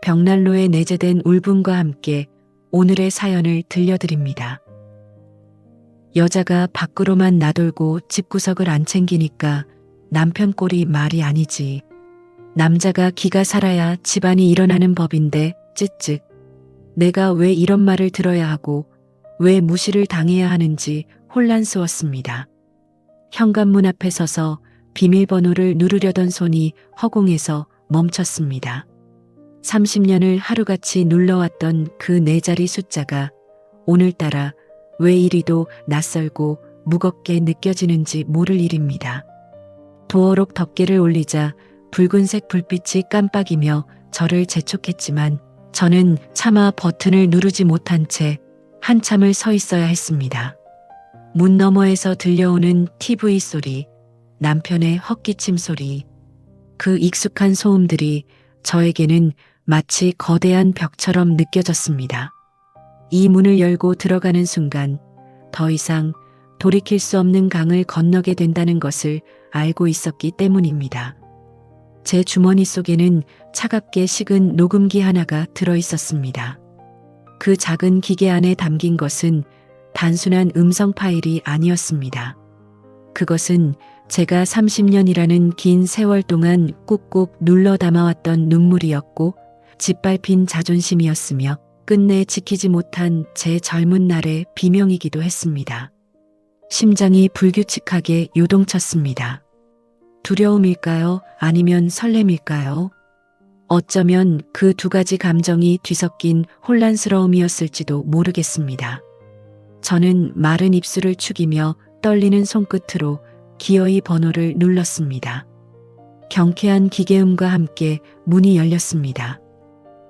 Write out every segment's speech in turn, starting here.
벽난로에 내재된 울분과 함께 오늘의 사연을 들려드립니다. 여자가 밖으로만 나돌고 집구석을 안 챙기니까 남편 꼴이 말이 아니지. 남자가 기가 살아야 집안이 일어나는 법인데 쯧쯧. 내가 왜 이런 말을 들어야 하고 왜 무시를 당해야 하는지 혼란스럽습니다. 현관문 앞에 서서 비밀번호를 누르려던 손이 허공에서 멈췄습니다. 30년을 하루같이 눌러왔던 그 네 자리 숫자가 오늘따라 왜 이리도 낯설고 무겁게 느껴지는지 모를 일입니다. 도어록 덮개를 올리자 붉은색 불빛이 깜빡이며 저를 재촉했지만 저는 차마 버튼을 누르지 못한 채 한참을 서 있어야 했습니다. 문 너머에서 들려오는 TV 소리, 남편의 헛기침 소리, 그 익숙한 소음들이 저에게는 마치 거대한 벽처럼 느껴졌습니다. 이 문을 열고 들어가는 순간 더 이상 돌이킬 수 없는 강을 건너게 된다는 것을 알고 있었기 때문입니다. 제 주머니 속에는 차갑게 식은 녹음기 하나가 들어 있었습니다. 그 작은 기계 안에 담긴 것은 단순한 음성 파일이 아니었습니다. 그것은 제가 30년이라는 긴 세월 동안 꾹꾹 눌러 담아왔던 눈물이었고 짓밟힌 자존심이었으며 끝내 지키지 못한 제 젊은 날의 비명이기도 했습니다. 심장이 불규칙하게 요동쳤습니다. 두려움일까요? 아니면 설렘일까요? 어쩌면 그 두 가지 감정이 뒤섞인 혼란스러움이었을지도 모르겠습니다. 저는 마른 입술을 축이며 떨리는 손끝으로 기어이 번호를 눌렀습니다. 경쾌한 기계음과 함께 문이 열렸습니다.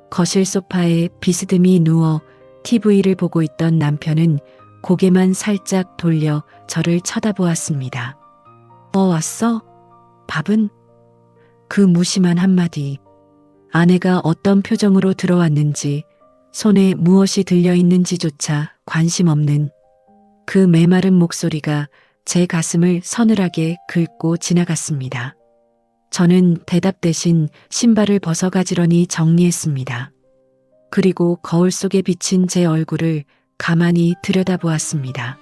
거실 소파에 비스듬히 누워 TV를 보고 있던 남편은 고개만 살짝 돌려 저를 쳐다보았습니다. 왔어? 밥은? 그 무심한 한마디. 아내가 어떤 표정으로 들어왔는지, 손에 무엇이 들려있는지조차 관심 없는 그 메마른 목소리가 제 가슴을 서늘하게 긁고 지나갔습니다. 저는 대답 대신 신발을 벗어 가지런히 정리했습니다. 그리고 거울 속에 비친 제 얼굴을 가만히 들여다보았습니다.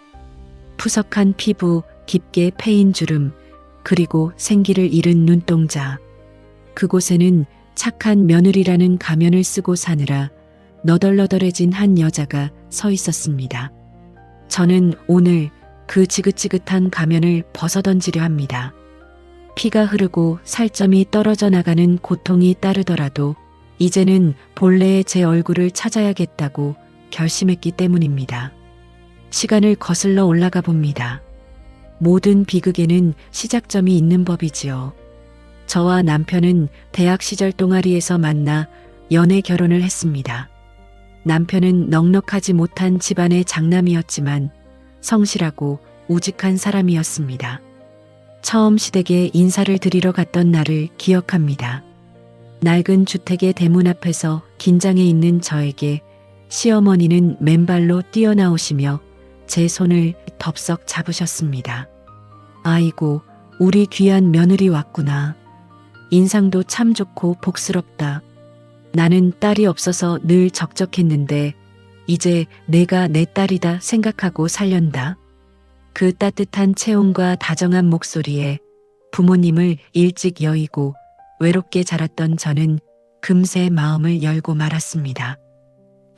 푸석한 피부, 깊게 패인 주름, 그리고 생기를 잃은 눈동자. 그곳에는 착한 며느리라는 가면을 쓰고 사느라 너덜너덜해진 한 여자가 서 있었습니다. 저는 오늘 그 지긋지긋한 가면을 벗어던지려 합니다. 피가 흐르고 살점이 떨어져 나가는 고통이 따르더라도 이제는 본래의 제 얼굴을 찾아야겠다고 결심했기 때문입니다. 시간을 거슬러 올라가 봅니다. 모든 비극에는 시작점이 있는 법이지요. 저와 남편은 대학 시절 동아리에서 만나 연애 결혼을 했습니다. 남편은 넉넉하지 못한 집안의 장남이었지만 성실하고 우직한 사람이었습니다. 처음 시댁에 인사를 드리러 갔던 날을 기억합니다. 낡은 주택의 대문 앞에서 긴장해 있는 저에게 시어머니는 맨발로 뛰어나오시며 제 손을 덥석 잡으셨습니다. 아이고, 우리 귀한 며느리 왔구나. 인상도 참 좋고 복스럽다. 나는 딸이 없어서 늘 적적했는데 이제 내가 내 딸이다 생각하고 살련다. 그 따뜻한 체온과 다정한 목소리에 부모님을 일찍 여의고 외롭게 자랐던 저는 금세 마음을 열고 말았습니다.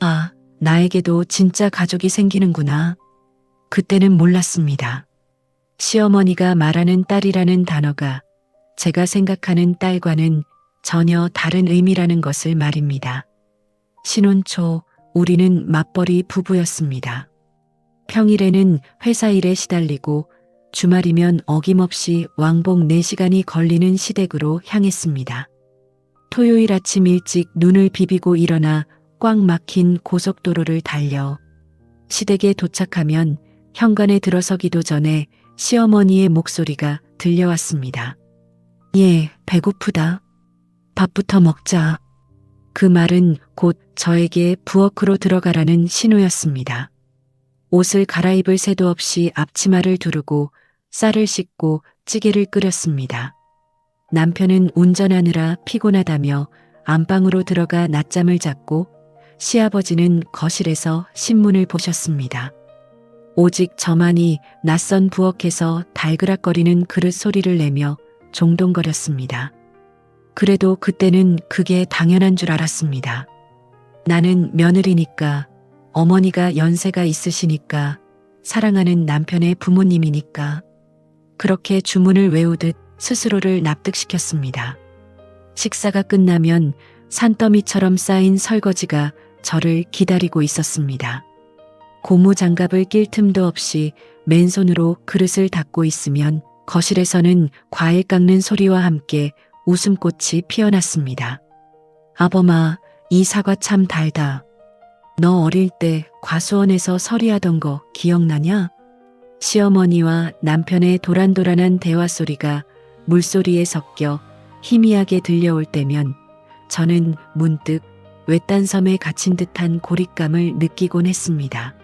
아, 나에게도 진짜 가족이 생기는구나. 그때는 몰랐습니다. 시어머니가 말하는 딸이라는 단어가 제가 생각하는 딸과는 전혀 다른 의미라는 것을 말입니다. 신혼 초 우리는 맞벌이 부부였습니다. 평일에는 회사 일에 시달리고 주말이면 어김없이 왕복 4시간이 걸리는 시댁으로 향했습니다. 토요일 아침 일찍 눈을 비비고 일어나 꽉 막힌 고속도로를 달려 시댁에 도착하면 현관에 들어서기도 전에 시어머니의 목소리가 들려왔습니다. 예, 배고프다. 밥부터 먹자. 그 말은 곧 저에게 부엌으로 들어가라는 신호였습니다. 옷을 갈아입을 새도 없이 앞치마를 두르고 쌀을 씻고 찌개를 끓였습니다. 남편은 운전하느라 피곤하다며 안방으로 들어가 낮잠을 잤고 시아버지는 거실에서 신문을 보셨습니다. 오직 저만이 낯선 부엌에서 달그락거리는 그릇 소리를 내며 종동거렸습니다. 그래도 그때는 그게 당연한 줄 알았습니다. 나는 며느리니까, 어머니가 연세가 있으시니까, 사랑하는 남편의 부모님이니까. 그렇게 주문을 외우듯 스스로를 납득시켰습니다. 식사가 끝나면 산더미처럼 쌓인 설거지가 저를 기다리고 있었습니다. 고무 장갑을 낄 틈도 없이 맨손으로 그릇을 닦고 있으면 거실에서는 과일 깎는 소리와 함께 웃음꽃이 피어났습니다. 아범아, 이 사과 참 달다. 너 어릴 때 과수원에서 서리하던 거 기억나냐? 시어머니와 남편의 도란도란한 대화 소리가 물소리에 섞여 희미하게 들려올 때면 저는 문득 외딴 섬에 갇힌 듯한 고립감을 느끼곤 했습니다.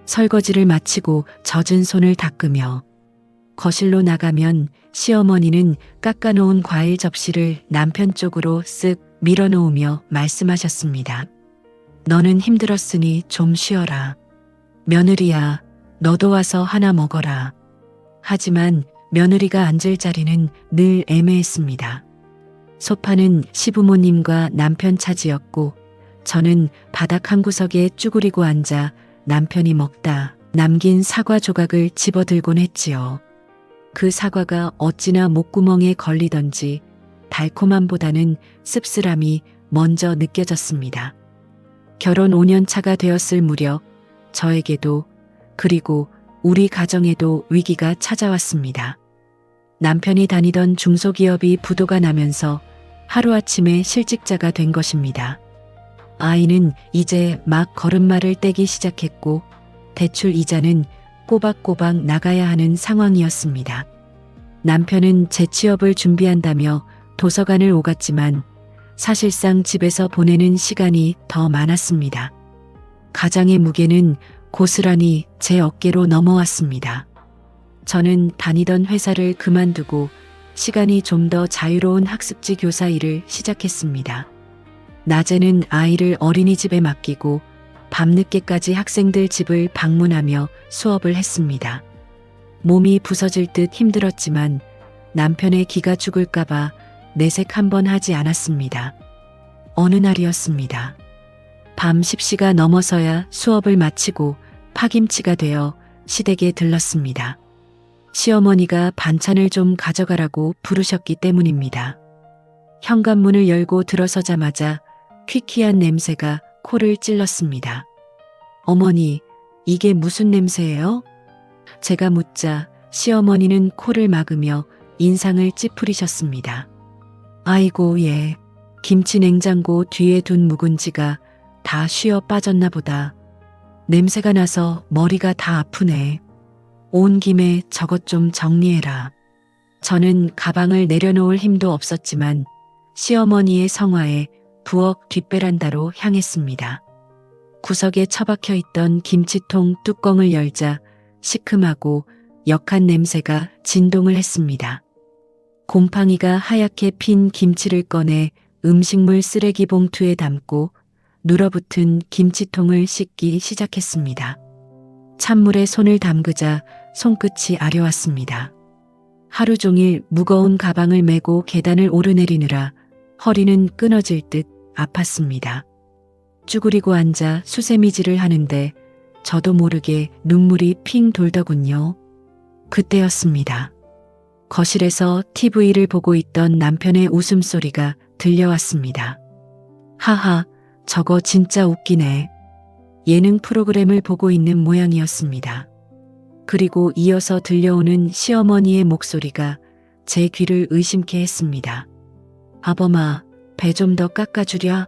설거지를 마치고 젖은 손을 닦으며 거실로 나가면 시어머니는 깎아놓은 과일 접시를 남편 쪽으로 쓱 밀어놓으며 말씀하셨습니다. 너는 힘들었으니 좀 쉬어라. 며느리야, 너도 와서 하나 먹어라. 하지만 며느리가 앉을 자리는 늘 애매했습니다. 소파는 시부모님과 남편 차지였고 저는 바닥 한 구석에 쭈그리고 앉아 남편이 먹다 남긴 사과 조각을 집어들곤 했지요. 그 사과가 어찌나 목구멍에 걸리던지 달콤함보다는 씁쓸함이 먼저 느껴졌습니다. 결혼 5년 차가 되었을 무렵 저에게도 그리고 우리 가정에도 위기가 찾아왔습니다. 남편이 다니던 중소기업이 부도가 나면서 하루아침에 실직자가 된 것입니다. 아이는 이제 막 걸음마를 떼기 시작했고 대출 이자는 꼬박꼬박 나가야 하는 상황이었습니다. 남편은 재취업을 준비한다며 도서관을 오갔지만 사실상 집에서 보내는 시간이 더 많았습니다. 가장의 무게는 고스란히 제 어깨로 넘어왔습니다. 저는 다니던 회사를 그만두고 시간이 좀 더 자유로운 학습지 교사 일을 시작했습니다. 낮에는 아이를 어린이집에 맡기고 밤늦게까지 학생들 집을 방문하며 수업을 했습니다. 몸이 부서질 듯 힘들었지만 남편의 기가 죽을까봐 내색 한 번 하지 않았습니다. 어느 날이었습니다. 밤 10시가 넘어서야 수업을 마치고 파김치가 되어 시댁에 들렀습니다. 시어머니가 반찬을 좀 가져가라고 부르셨기 때문입니다. 현관문을 열고 들어서자마자 퀴퀴한 냄새가 코를 찔렀습니다. 어머니, 이게 무슨 냄새예요? 제가 묻자 시어머니는 코를 막으며 인상을 찌푸리셨습니다. 아이고 예, 김치 냉장고 뒤에 둔 묵은지가 다 쉬어 빠졌나 보다. 냄새가 나서 머리가 다 아프네. 온 김에 저것 좀 정리해라. 저는 가방을 내려놓을 힘도 없었지만 시어머니의 성화에 부엌 뒷베란다로 향했습니다. 구석에 처박혀 있던 김치통 뚜껑을 열자 시큼하고 역한 냄새가 진동을 했습니다. 곰팡이가 하얗게 핀 김치를 꺼내 음식물 쓰레기 봉투에 담고 눌어붙은 김치통을 씻기 시작했습니다. 찬물에 손을 담그자 손끝이 아려왔습니다. 하루 종일 무거운 가방을 메고 계단을 오르내리느라 허리는 끊어질 듯 아팠습니다. 쭈그리고 앉아 수세미질을 하는데 저도 모르게 눈물이 핑 돌더군요. 그때였습니다. 거실에서 TV를 보고 있던 남편의 웃음소리가 들려왔습니다. 하하, 저거 진짜 웃기네. 예능 프로그램을 보고 있는 모양이었습니다. 그리고 이어서 들려오는 시어머니의 목소리가 제 귀를 의심케 했습니다. 아범아, 배 좀 더 깎아주랴.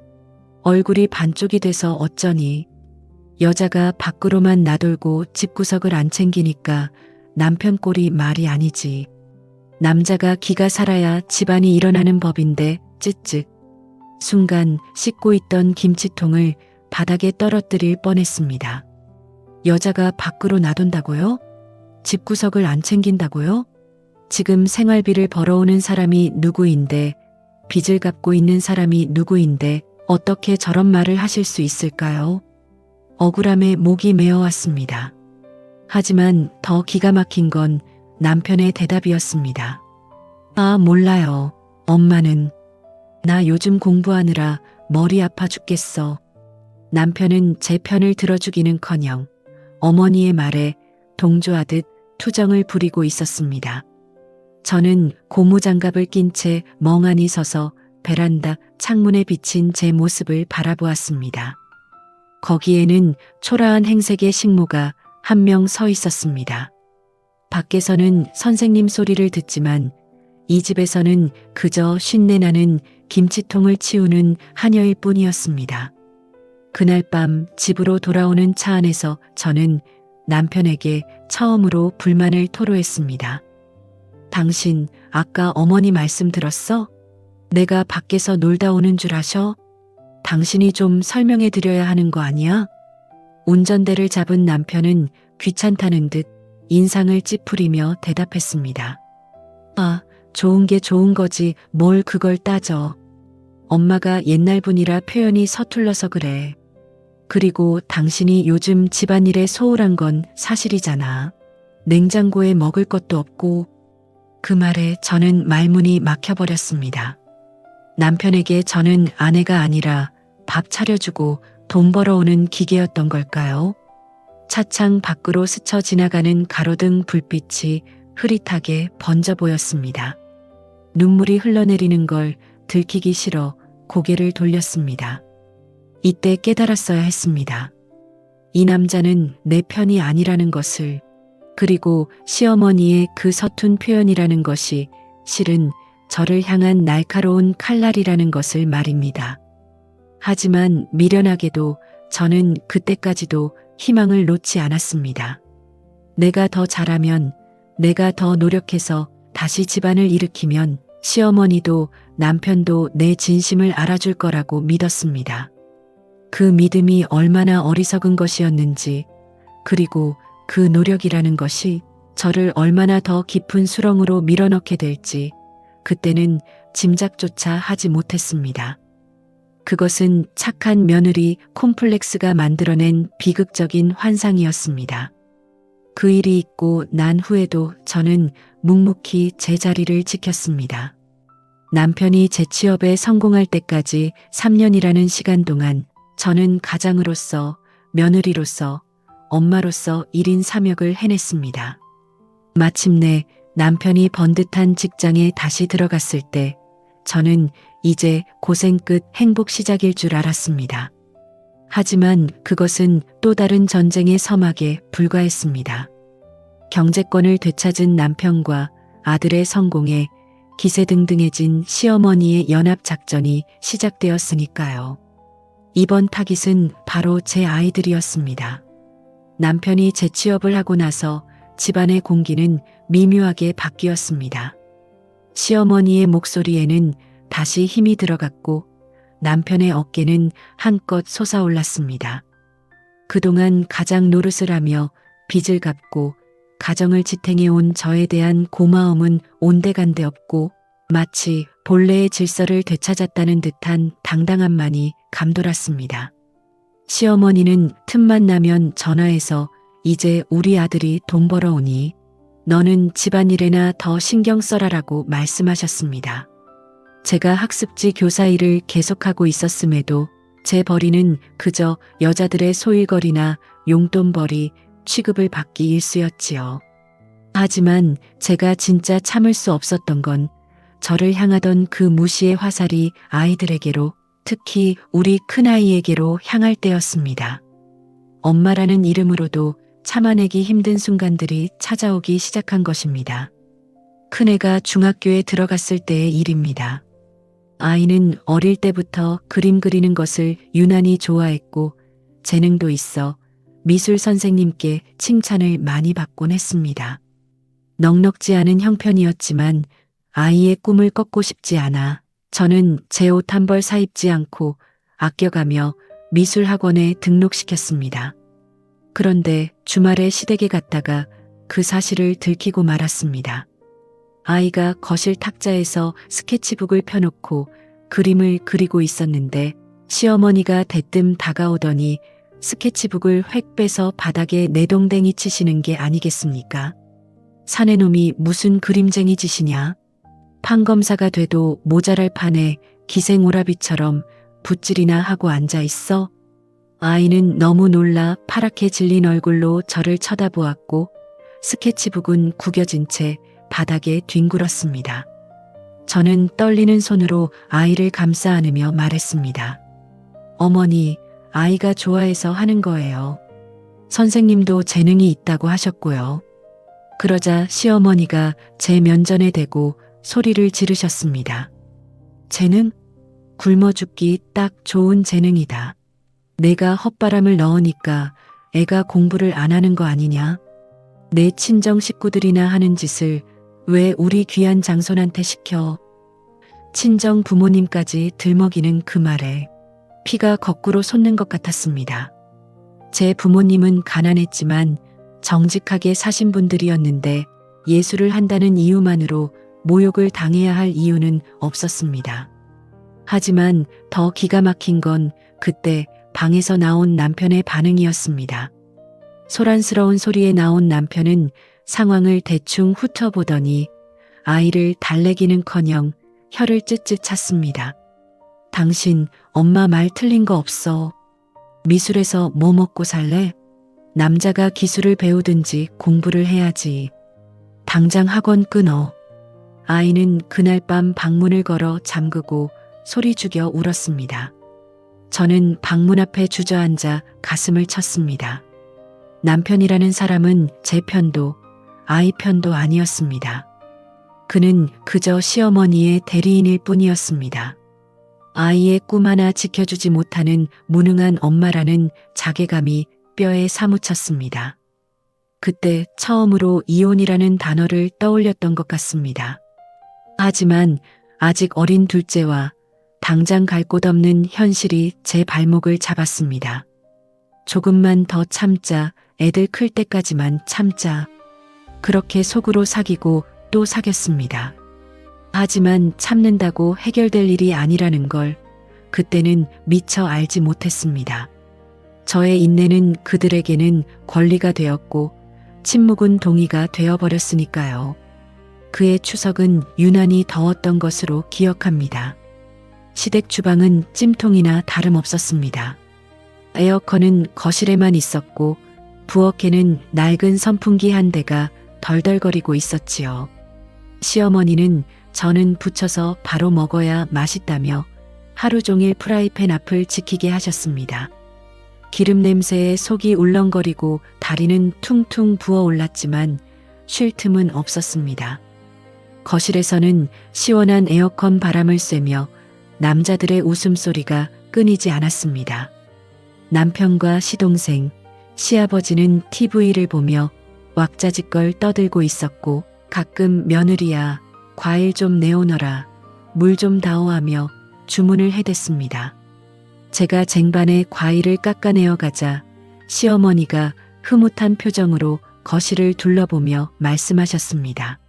얼굴이 반쪽이 돼서 어쩌니. 여자가 밖으로만 나돌고 집구석을 안 챙기니까 남편 꼴이 말이 아니지. 남자가 기가 살아야 집안이 일어나는 법인데 쯧쯧. 순간 씻고 있던 김치통을 바닥에 떨어뜨릴 뻔했습니다. 여자가 밖으로 나돈다고요? 집구석을 안 챙긴다고요? 지금 생활비를 벌어오는 사람이 누구인데 빚을 갚고 있는 사람이 누구인데 어떻게 저런 말을 하실 수 있을까요? 억울함에 목이 메어왔습니다. 하지만 더 기가 막힌 건 남편의 대답이었습니다. 아, 몰라요. 엄마는. 나 요즘 공부하느라 머리 아파 죽겠어. 남편은 제 편을 들어주기는커녕 어머니의 말에 동조하듯 투정을 부리고 있었습니다. 저는 고무장갑을 낀 채 멍하니 서서 베란다 창문에 비친 제 모습을 바라보았습니다. 거기에는 초라한 행색의 식모가 한 명 서 있었습니다. 밖에서는 선생님 소리를 듣지만 이 집에서는 그저 쉰내나는 김치통을 치우는 하녀일 뿐이었습니다. 그날 밤 집으로 돌아오는 차 안에서 저는 남편에게 처음으로 불만을 토로했습니다. 당신 아까 어머니 말씀 들었어? 내가 밖에서 놀다 오는 줄 아셔? 당신이 좀 설명해 드려야 하는 거 아니야? 운전대를 잡은 남편은 귀찮다는 듯 인상을 찌푸리며 대답했습니다. 아, 좋은 게 좋은 거지 뭘 그걸 따져. 엄마가 옛날 분이라 표현이 서툴러서 그래. 그리고 당신이 요즘 집안일에 소홀한 건 사실이잖아. 냉장고에 먹을 것도 없고. 그 말에 저는 말문이 막혀버렸습니다. 남편에게 저는 아내가 아니라 밥 차려주고 돈 벌어오는 기계였던 걸까요? 차창 밖으로 스쳐 지나가는 가로등 불빛이 흐릿하게 번져 보였습니다. 눈물이 흘러내리는 걸 들키기 싫어 고개를 돌렸습니다. 이때 깨달았어야 했습니다. 이 남자는 내 편이 아니라는 것을, 그리고 시어머니의 그 서툰 표현이라는 것이 실은 저를 향한 날카로운 칼날이라는 것을 말입니다. 하지만 미련하게도 저는 그때까지도 희망을 놓지 않았습니다. 내가 더 잘하면, 내가 더 노력해서 다시 집안을 일으키면 시어머니도 남편도 내 진심을 알아줄 거라고 믿었습니다. 그 믿음이 얼마나 어리석은 것이었는지, 그리고 그 노력이라는 것이 저를 얼마나 더 깊은 수렁으로 밀어넣게 될지 그때는 짐작조차 하지 못했습니다. 그것은 착한 며느리 콤플렉스가 만들어낸 비극적인 환상이었습니다. 그 일이 있고 난 후에도 저는 묵묵히 제 자리를 지켰습니다. 남편이 재취업에 성공할 때까지 3년이라는 시간 동안 저는 가장으로서, 며느리로서, 엄마로서 1인 3역을 해냈습니다. 마침내 남편이 번듯한 직장에 다시 들어갔을 때 저는 이제 고생 끝 행복 시작일 줄 알았습니다. 하지만 그것은 또 다른 전쟁의 서막에 불과했습니다. 경제권을 되찾은 남편과 아들의 성공에 기세등등해진 시어머니의 연합작전이 시작되었으니까요. 이번 타깃은 바로 제 아이들이었습니다. 남편이 재취업을 하고 나서 집안의 공기는 미묘하게 바뀌었습니다. 시어머니의 목소리에는 다시 힘이 들어갔고 남편의 어깨는 한껏 솟아올랐습니다. 그동안 가장 노릇을 하며 빚을 갚고 가정을 지탱해온 저에 대한 고마움은 온데간데 없고 마치 본래의 질서를 되찾았다는 듯한 당당함만이 감돌았습니다. 시어머니는 틈만 나면 전화해서 이제 우리 아들이 돈 벌어오니 너는 집안일에나 더 신경 써라라고 말씀하셨습니다. 제가 학습지 교사 일을 계속하고 있었음에도 제 벌이는 그저 여자들의 소일거리나 용돈벌이, 취급을 받기 일쑤였지요. 하지만 제가 진짜 참을 수 없었던 건 저를 향하던 그 무시의 화살이 아이들에게로, 특히 우리 큰아이에게로 향할 때였습니다. 엄마라는 이름으로도 참아내기 힘든 순간들이 찾아오기 시작한 것입니다. 큰애가 중학교에 들어갔을 때의 일입니다. 아이는 어릴 때부터 그림 그리는 것을 유난히 좋아했고 재능도 있어 미술 선생님께 칭찬을 많이 받곤 했습니다. 넉넉지 않은 형편이었지만 아이의 꿈을 꺾고 싶지 않아 저는 제 옷 한 벌 사입지 않고 아껴가며 미술학원에 등록시켰습니다. 그런데 주말에 시댁에 갔다가 그 사실을 들키고 말았습니다. 아이가 거실 탁자에서 스케치북을 펴놓고 그림을 그리고 있었는데 시어머니가 대뜸 다가오더니 스케치북을 획 빼서 바닥에 내동댕이 치시는 게 아니겠습니까? 사내놈이 무슨 그림쟁이 짓이냐? 판검사가 돼도 모자랄 판에 기생오라비처럼 붓질이나 하고 앉아 있어? 아이는 너무 놀라 파랗게 질린 얼굴로 저를 쳐다보았고 스케치북은 구겨진 채 바닥에 뒹굴었습니다. 저는 떨리는 손으로 아이를 감싸 안으며 말했습니다. 어머니, 아이가 좋아해서 하는 거예요. 선생님도 재능이 있다고 하셨고요. 그러자 시어머니가 제 면전에 대고 소리를 지르셨습니다. 재능? 굶어 죽기 딱 좋은 재능이다. 내가 헛바람을 넣으니까 애가 공부를 안 하는 거 아니냐? 내 친정 식구들이나 하는 짓을 왜 우리 귀한 장손한테 시켜? 친정 부모님까지 들먹이는 그 말에 피가 거꾸로 솟는 것 같았습니다. 제 부모님은 가난했지만 정직하게 사신 분들이었는데 예술을 한다는 이유만으로 모욕을 당해야 할 이유는 없었습니다. 하지만 더 기가 막힌 건 그때 방에서 나온 남편의 반응이었습니다. 소란스러운 소리에 나온 남편은 상황을 대충 훑어보더니 아이를 달래기는커녕 혀를 쯧쯧 찼습니다. 당신 엄마 말 틀린 거 없어. 미술에서 뭐 먹고 살래? 남자가 기술을 배우든지 공부를 해야지. 당장 학원 끊어. 아이는 그날 밤 방문을 걸어 잠그고 소리 죽여 울었습니다. 저는 방문 앞에 주저앉아 가슴을 쳤습니다. 남편이라는 사람은 제 편도 아이 편도 아니었습니다. 그는 그저 시어머니의 대리인일 뿐이었습니다. 아이의 꿈 하나 지켜주지 못하는 무능한 엄마라는 자괴감이 뼈에 사무쳤습니다. 그때 처음으로 이혼이라는 단어를 떠올렸던 것 같습니다. 하지만 아직 어린 둘째와 당장 갈 곳 없는 현실이 제 발목을 잡았습니다. 조금만 더 참자, 애들 클 때까지만 참자. 그렇게 속으로 사귀고 또 사귀었습니다. 하지만 참는다고 해결될 일이 아니라는 걸 그때는 미처 알지 못했습니다. 저의 인내는 그들에게는 권리가 되었고 침묵은 동의가 되어버렸으니까요. 그의 추석은 유난히 더웠던 것으로 기억합니다. 시댁 주방은 찜통이나 다름없었습니다. 에어컨은 거실에만 있었고 부엌에는 낡은 선풍기 한 대가 덜덜거리고 있었지요. 시어머니는 저는 부쳐서 바로 먹어야 맛있다며 하루 종일 프라이팬 앞을 지키게 하셨습니다. 기름 냄새에 속이 울렁거리고 다리는 퉁퉁 부어올랐지만 쉴 틈은 없었습니다. 거실에서는 시원한 에어컨 바람을 쐬며 남자들의 웃음소리가 끊이지 않았습니다. 남편과 시동생, 시아버지는 TV를 보며 왁자지껄 떠들고 있었고 가끔 며느리야 과일 좀 내오너라, 물 좀 다오하며 주문을 해댔습니다. 제가 쟁반에 과일을 깎아내어 가자 시어머니가 흐뭇한 표정으로 거실을 둘러보며 말씀하셨습니다.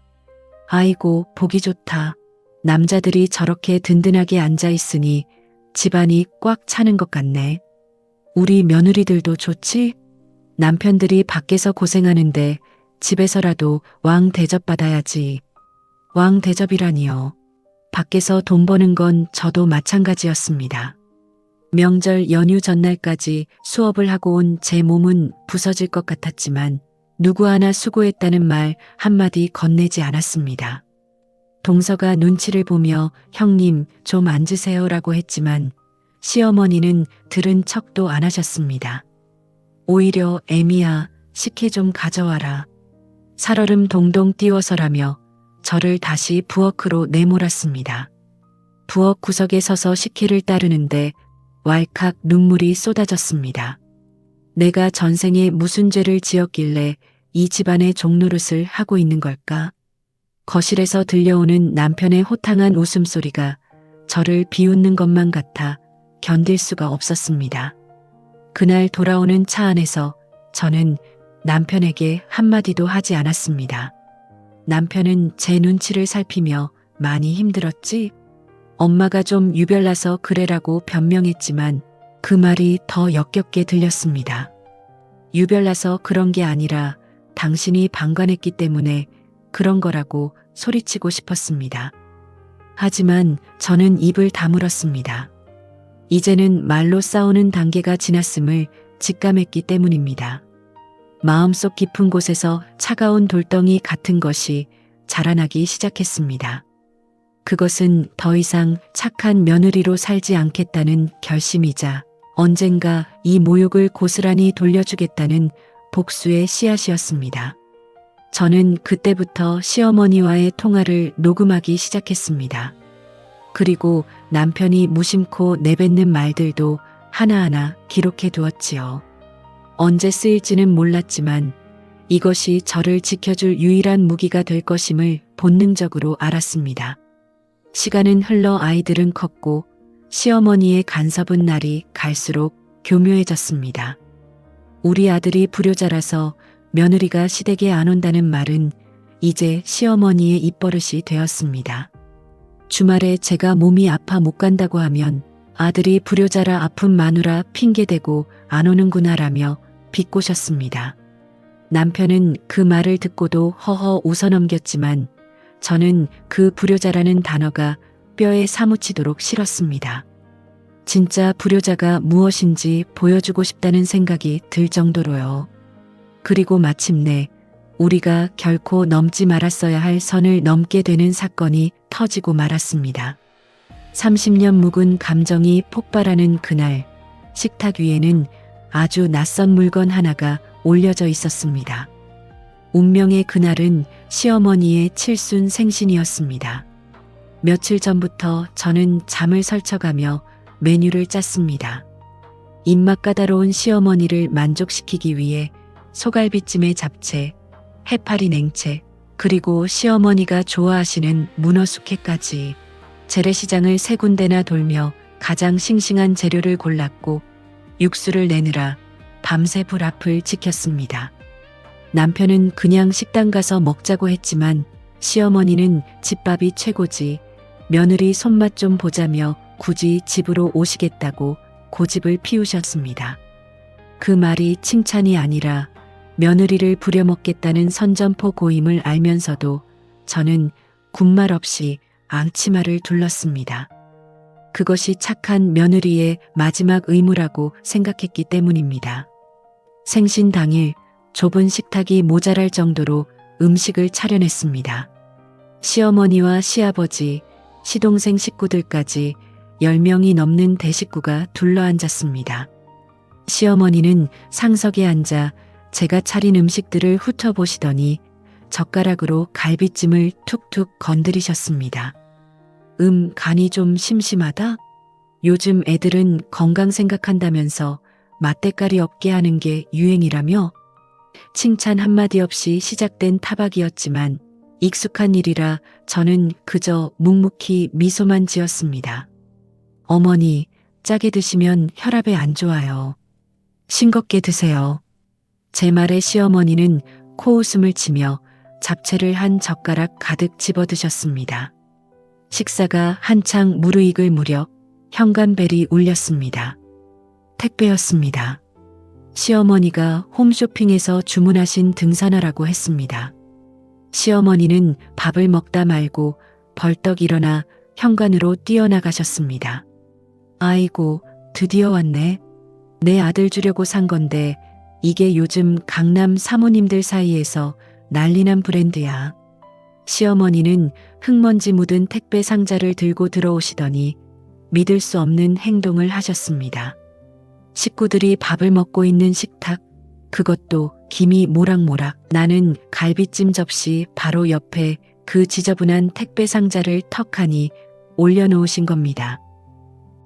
아이고 보기 좋다. 남자들이 저렇게 든든하게 앉아있으니 집안이 꽉 차는 것 같네. 우리 며느리들도 좋지? 남편들이 밖에서 고생하는데 집에서라도 왕 대접받아야지. 왕 대접이라니요. 밖에서 돈 버는 건 저도 마찬가지였습니다. 명절 연휴 전날까지 수업을 하고 온 제 몸은 부서질 것 같았지만 누구 하나 수고했다는 말 한마디 건네지 않았습니다. 동서가 눈치를 보며 형님 좀 앉으세요라고 했지만 시어머니는 들은 척도 안 하셨습니다. 오히려 애미야 식혜 좀 가져와라. 살얼음 동동 띄워서라며 저를 다시 부엌으로 내몰았습니다. 부엌 구석에 서서 식혜를 따르는데 왈칵 눈물이 쏟아졌습니다. 내가 전생에 무슨 죄를 지었길래 이 집안의 종노릇을 하고 있는 걸까? 거실에서 들려오는 남편의 호탕한 웃음소리가 저를 비웃는 것만 같아 견딜 수가 없었습니다. 그날 돌아오는 차 안에서 저는 남편에게 한마디도 하지 않았습니다. 남편은 제 눈치를 살피며 많이 힘들었지? 엄마가 좀 유별나서 그래라고 변명했지만 그 말이 더 역겹게 들렸습니다. 유별나서 그런 게 아니라 당신이 방관했기 때문에 그런 거라고 소리치고 싶었습니다. 하지만 저는 입을 다물었습니다. 이제는 말로 싸우는 단계가 지났음을 직감했기 때문입니다. 마음속 깊은 곳에서 차가운 돌덩이 같은 것이 자라나기 시작했습니다. 그것은 더 이상 착한 며느리로 살지 않겠다는 결심이자 언젠가 이 모욕을 고스란히 돌려주겠다는 복수의 씨앗이었습니다. 저는 그때부터 시어머니와의 통화를 녹음하기 시작했습니다. 그리고 남편이 무심코 내뱉는 말들도 하나하나 기록해 두었지요. 언제 쓰일지는 몰랐지만 이것이 저를 지켜줄 유일한 무기가 될 것임을 본능적으로 알았습니다. 시간은 흘러 아이들은 컸고 시어머니의 간섭은 날이 갈수록 교묘해졌습니다. 우리 아들이 불효자라서 며느리가 시댁에 안 온다는 말은 이제 시어머니의 입버릇이 되었습니다. 주말에 제가 몸이 아파 못 간다고 하면 아들이 불효자라 아픈 마누라 핑계대고 안 오는구나라며 비꼬셨습니다. 남편은 그 말을 듣고도 허허 웃어넘겼지만 저는 그 불효자라는 단어가 뼈에 사무치도록 싫었습니다. 진짜 불효자가 무엇인지 보여주고 싶다는 생각이 들 정도로요. 그리고 마침내 우리가 결코 넘지 말았어야 할 선을 넘게 되는 사건이 터지고 말았습니다. 30년 묵은 감정이 폭발하는 그날, 식탁 위에는 아주 낯선 물건 하나가 올려져 있었습니다. 운명의 그날은 시어머니의 칠순 생신이었습니다. 며칠 전부터 저는 잠을 설쳐가며 메뉴를 짰습니다. 입맛 까다로운 시어머니를 만족시키기 위해 소갈비찜에 잡채, 해파리 냉채, 그리고 시어머니가 좋아하시는 문어 숙회까지 재래시장을 3군데나 돌며 가장 싱싱한 재료를 골랐고 육수를 내느라 밤새 불 앞을 지켰습니다. 남편은 그냥 식당 가서 먹자고 했지만 시어머니는 집밥이 최고지, 며느리 손맛 좀 보자며 굳이 집으로 오시겠다고 고집을 피우셨습니다. 그 말이 칭찬이 아니라 며느리를 부려먹겠다는 선전포 고임을 알면서도 저는 군말 없이 앙치마를 둘렀습니다. 그것이 착한 며느리의 마지막 의무라고 생각했기 때문입니다. 생신 당일 좁은 식탁이 모자랄 정도로 음식을 차려냈습니다. 시어머니와 시아버지, 시동생 식구들까지 10명이 넘는 대식구가 둘러앉았습니다. 시어머니는 상석에 앉아 제가 차린 음식들을 훑어보시더니 젓가락으로 갈비찜을 툭툭 건드리셨습니다. 간이 좀 심심하다? 요즘 애들은 건강 생각한다면서 맛대가리 없게 하는 게 유행이라며? 칭찬 한마디 없이 시작된 타박이었지만 익숙한 일이라 저는 그저 묵묵히 미소만 지었습니다. 어머니, 짜게 드시면 혈압에 안 좋아요. 싱겁게 드세요. 제 말에 시어머니는 코웃음을 치며 잡채를 한 젓가락 가득 집어드셨습니다. 식사가 한창 무르익을 무렵 현관벨이 울렸습니다. 택배였습니다. 시어머니가 홈쇼핑에서 주문하신 등산화라고 했습니다. 시어머니는 밥을 먹다 말고 벌떡 일어나 현관으로 뛰어나가셨습니다. 아이고, 드디어 왔네. 내 아들 주려고 산 건데 이게 요즘 강남 사모님들 사이에서 난리난 브랜드야. 시어머니는 흙먼지 묻은 택배 상자를 들고 들어오시더니 믿을 수 없는 행동을 하셨습니다. 식구들이 밥을 먹고 있는 식탁, 그것도 김이 모락모락 나는 갈비찜 접시 바로 옆에 그 지저분한 택배 상자를 턱하니 올려놓으신 겁니다.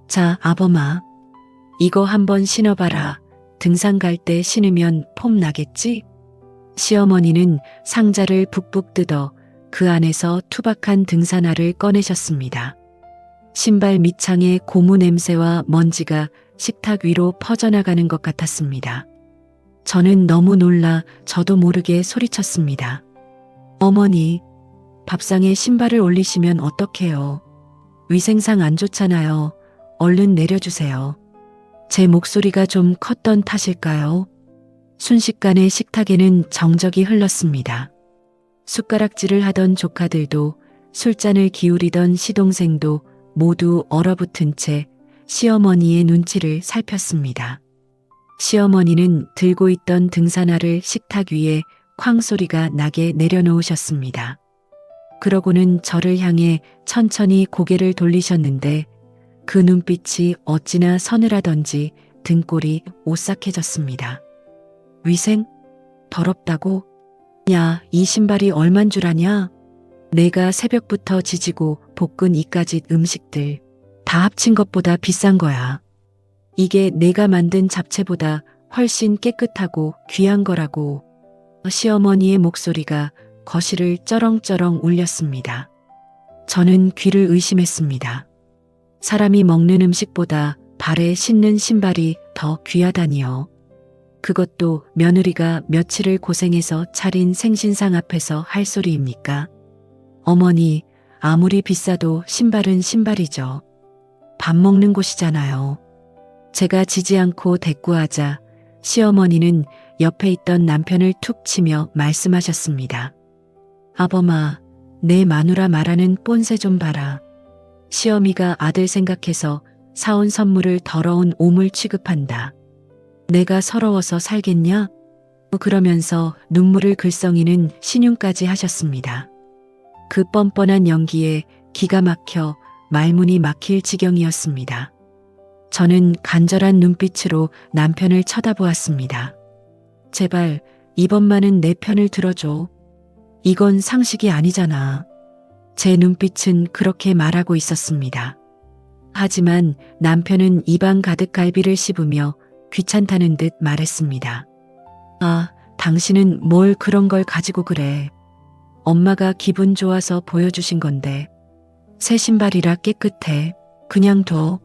자, 아범아, 이거 한번 신어봐라. 등산 갈 때 신으면 폼 나겠지? 시어머니는 상자를 북북 뜯어 그 안에서 투박한 등산화를 꺼내셨습니다. 신발 밑창에 고무 냄새와 먼지가 식탁 위로 퍼져나가는 것 같았습니다. 저는 너무 놀라 저도 모르게 소리쳤습니다. 어머니, 밥상에 신발을 올리시면 어떡해요? 위생상 안 좋잖아요. 얼른 내려주세요. 제 목소리가 좀 컸던 탓일까요? 순식간에 식탁에는 정적이 흘렀습니다. 숟가락질을 하던 조카들도 술잔을 기울이던 시동생도 모두 얼어붙은 채 시어머니의 눈치를 살폈습니다. 시어머니는 들고 있던 등산화를 식탁 위에 쾅 소리가 나게 내려놓으셨습니다. 그러고는 저를 향해 천천히 고개를 돌리셨는데 그 눈빛이 어찌나 서늘하던지 등골이 오싹해졌습니다. 위생? 더럽다고? 야, 이 신발이 얼만 줄 아냐? 내가 새벽부터 지지고 볶은 이까짓 음식들 다 합친 것보다 비싼 거야. 이게 내가 만든 잡채보다 훨씬 깨끗하고 귀한 거라고. 시어머니의 목소리가 거실을 쩌렁쩌렁 울렸습니다. 저는 귀를 의심했습니다. 사람이 먹는 음식보다 발에 신는 신발이 더 귀하다니요. 그것도 며느리가 며칠을 고생해서 차린 생신상 앞에서 할 소리입니까? 어머니, 아무리 비싸도 신발은 신발이죠. 밥 먹는 곳이잖아요. 제가 지지 않고 대꾸하자 시어머니는 옆에 있던 남편을 툭 치며 말씀하셨습니다. 아범아, 내 마누라 말하는 뽐새 좀 봐라. 시어미가 아들 생각해서 사온 선물을 더러운 오물 취급한다. 내가 서러워서 살겠냐? 그러면서 눈물을 글썽이는 신용까지 하셨습니다. 그 뻔뻔한 연기에 기가 막혀 말문이 막힐 지경이었습니다. 저는 간절한 눈빛으로 남편을 쳐다보았습니다. 제발 이번만은 내 편을 들어줘. 이건 상식이 아니잖아. 제 눈빛은 그렇게 말하고 있었습니다. 하지만 남편은 입안 가득 갈비를 씹으며 귀찮다는 듯 말했습니다. 아, 당신은 뭘 그런 걸 가지고 그래. 엄마가 기분 좋아서 보여주신 건데. 새 신발이라 깨끗해. 그냥 둬.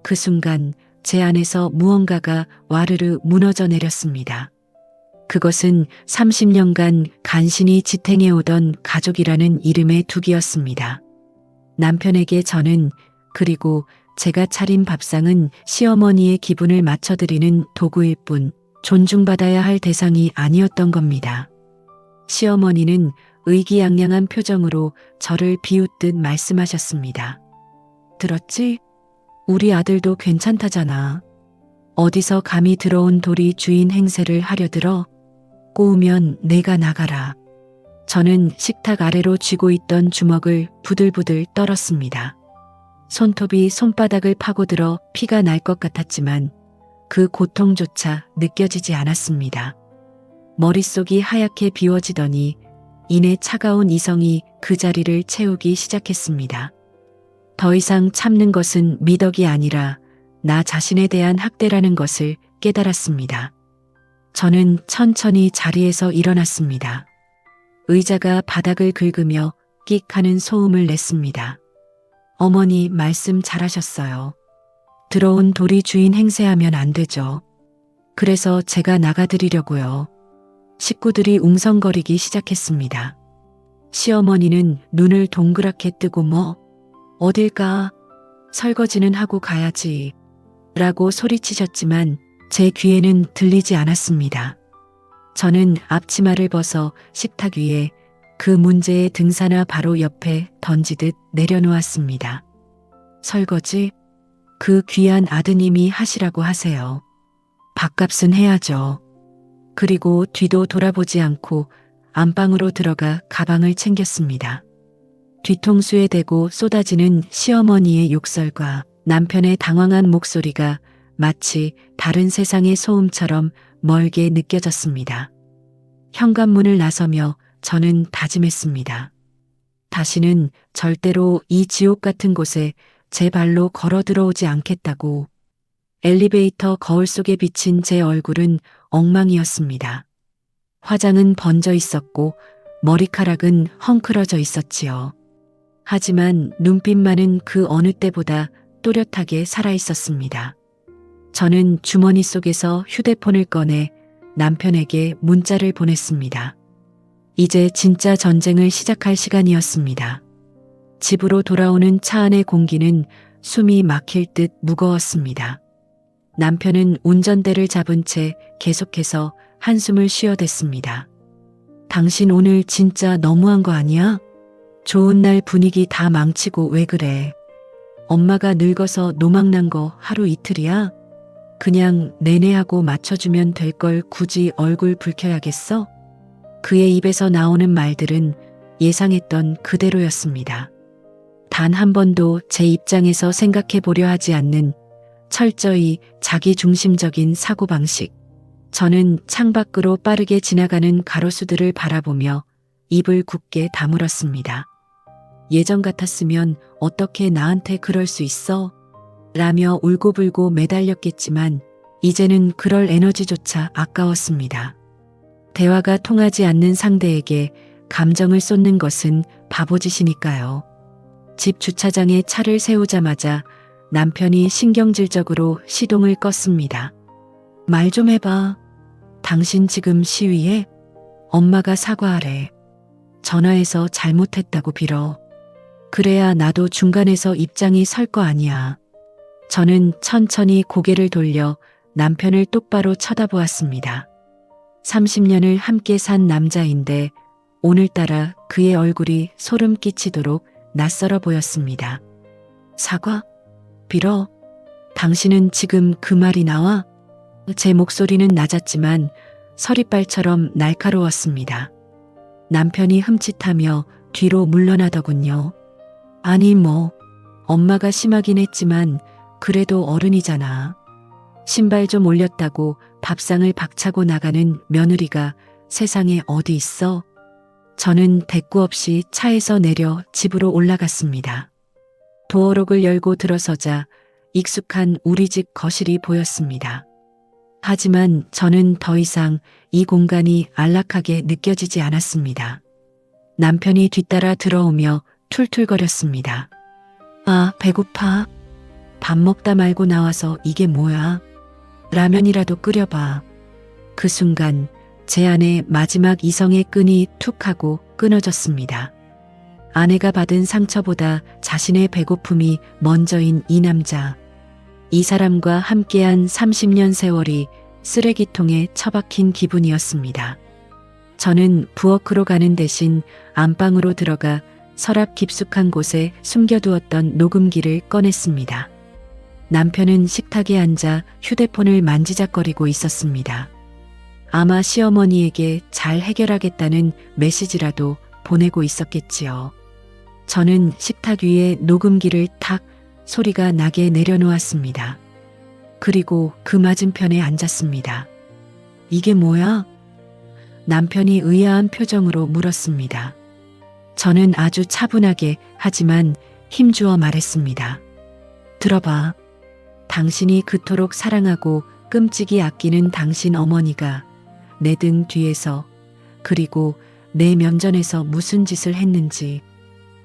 그 순간 제 안에서 무언가가 와르르 무너져 내렸습니다. 그것은 30년간 간신히 지탱해오던 가족이라는 이름의 둑이었습니다. 남편에게 저는, 그리고 제가 차린 밥상은 시어머니의 기분을 맞춰드리는 도구일 뿐 존중받아야 할 대상이 아니었던 겁니다. 시어머니는 의기양양한 표정으로 저를 비웃듯 말씀하셨습니다. 들었지? 우리 아들도 괜찮다잖아. 어디서 감히 들어온 돌이 주인 행세를 하려 들어? 꼬우면 내가 나가라. 저는 식탁 아래로 쥐고 있던 주먹을 부들부들 떨었습니다. 손톱이 손바닥을 파고들어 피가 날 것 같았지만 그 고통조차 느껴지지 않았습니다. 머릿속이 하얗게 비워지더니 이내 차가운 이성이 그 자리를 채우기 시작했습니다. 더 이상 참는 것은 미덕이 아니라 나 자신에 대한 학대라는 것을 깨달았습니다. 저는 천천히 자리에서 일어났습니다. 의자가 바닥을 긁으며 끽 하는 소음을 냈습니다. 어머니 말씀 잘하셨어요. 들어온 돌이 주인 행세하면 안 되죠. 그래서 제가 나가드리려고요. 식구들이 웅성거리기 시작했습니다. 시어머니는 눈을 동그랗게 뜨고 어딜 가? 설거지는 하고 가야지. 라고 소리치셨지만 제 귀에는 들리지 않았습니다. 저는 앞치마를 벗어 식탁 위에 그 문제의 등산화 바로 옆에 던지듯 내려놓았습니다. 설거지? 그 귀한 아드님이 하시라고 하세요. 밥값은 해야죠. 그리고 뒤도 돌아보지 않고 안방으로 들어가 가방을 챙겼습니다. 뒤통수에 대고 쏟아지는 시어머니의 욕설과 남편의 당황한 목소리가 마치 다른 세상의 소음처럼 멀게 느껴졌습니다. 현관문을 나서며 저는 다짐했습니다. 다시는 절대로 이 지옥 같은 곳에 제 발로 걸어 들어오지 않겠다고. 엘리베이터 거울 속에 비친 제 얼굴은 엉망이었습니다. 화장은 번져 있었고 머리카락은 헝클어져 있었지요. 하지만 눈빛만은 그 어느 때보다 또렷하게 살아있었습니다. 저는 주머니 속에서 휴대폰을 꺼내 남편에게 문자를 보냈습니다. 이제 진짜 전쟁을 시작할 시간이었습니다. 집으로 돌아오는 차 안의 공기는 숨이 막힐 듯 무거웠습니다. 남편은 운전대를 잡은 채 계속해서 한숨을 쉬어댔습니다. 당신 오늘 진짜 너무한 거 아니야? 좋은 날 분위기 다 망치고 왜 그래? 엄마가 늙어서 노망난 거 하루 이틀이야? 그냥 내내 하고 맞춰주면 될 걸 굳이 얼굴 붉혀야겠어? 그의 입에서 나오는 말들은 예상했던 그대로였습니다. 단 한 번도 제 입장에서 생각해 보려 하지 않는 철저히 자기중심적인 사고방식. 저는 창밖으로 빠르게 지나가는 가로수들을 바라보며 입을 굳게 다물었습니다. 예전 같았으면 어떻게 나한테 그럴 수 있어? 라며 울고불고 매달렸겠지만 이제는 그럴 에너지조차 아까웠습니다. 대화가 통하지 않는 상대에게 감정을 쏟는 것은 바보짓이니까요. 집 주차장에 차를 세우자마자 남편이 신경질적으로 시동을 껐습니다. 말 좀 해봐. 당신 지금 시위해? 엄마가 사과하래. 전화해서 잘못했다고 빌어. 그래야 나도 중간에서 입장이 설 거 아니야. 저는 천천히 고개를 돌려 남편을 똑바로 쳐다보았습니다. 30년을 함께 산 남자인데 오늘따라 그의 얼굴이 소름 끼치도록 낯설어 보였습니다. 사과? 빌어? 당신은 지금 그 말이 나와? 제 목소리는 낮았지만 서리빨처럼 날카로웠습니다. 남편이 흠칫하며 뒤로 물러나더군요. 아니 엄마가 심하긴 했지만 그래도 어른이잖아. 신발 좀 올렸다고 밥상을 박차고 나가는 며느리가 세상에 어디 있어? 저는 대꾸 없이 차에서 내려 집으로 올라갔습니다. 도어록을 열고 들어서자 익숙한 우리 집 거실이 보였습니다. 하지만 저는 더 이상 이 공간이 안락하게 느껴지지 않았습니다. 남편이 뒤따라 들어오며 툴툴거렸습니다. 아, 배고파. 밥 먹다 말고 나와서 이게 뭐야? 라면이라도 끓여봐. 그 순간 제 안에 마지막 이성의 끈이 툭 하고 끊어졌습니다. 아내가 받은 상처보다 자신의 배고픔이 먼저인 이 남자. 이 사람과 함께한 30년 세월이 쓰레기통에 처박힌 기분이었습니다. 저는 부엌으로 가는 대신 안방으로 들어가 서랍 깊숙한 곳에 숨겨두었던 녹음기를 꺼냈습니다. 남편은 식탁에 앉아 휴대폰을 만지작거리고 있었습니다. 아마 시어머니에게 잘 해결하겠다는 메시지라도 보내고 있었겠지요. 저는 식탁 위에 녹음기를 탁 소리가 나게 내려놓았습니다. 그리고 그 맞은편에 앉았습니다. 이게 뭐야? 남편이 의아한 표정으로 물었습니다. 저는 아주 차분하게 하지만 힘주어 말했습니다. 들어봐. 당신이 그토록 사랑하고 끔찍이 아끼는 당신 어머니가 내 등 뒤에서 그리고 내 면전에서 무슨 짓을 했는지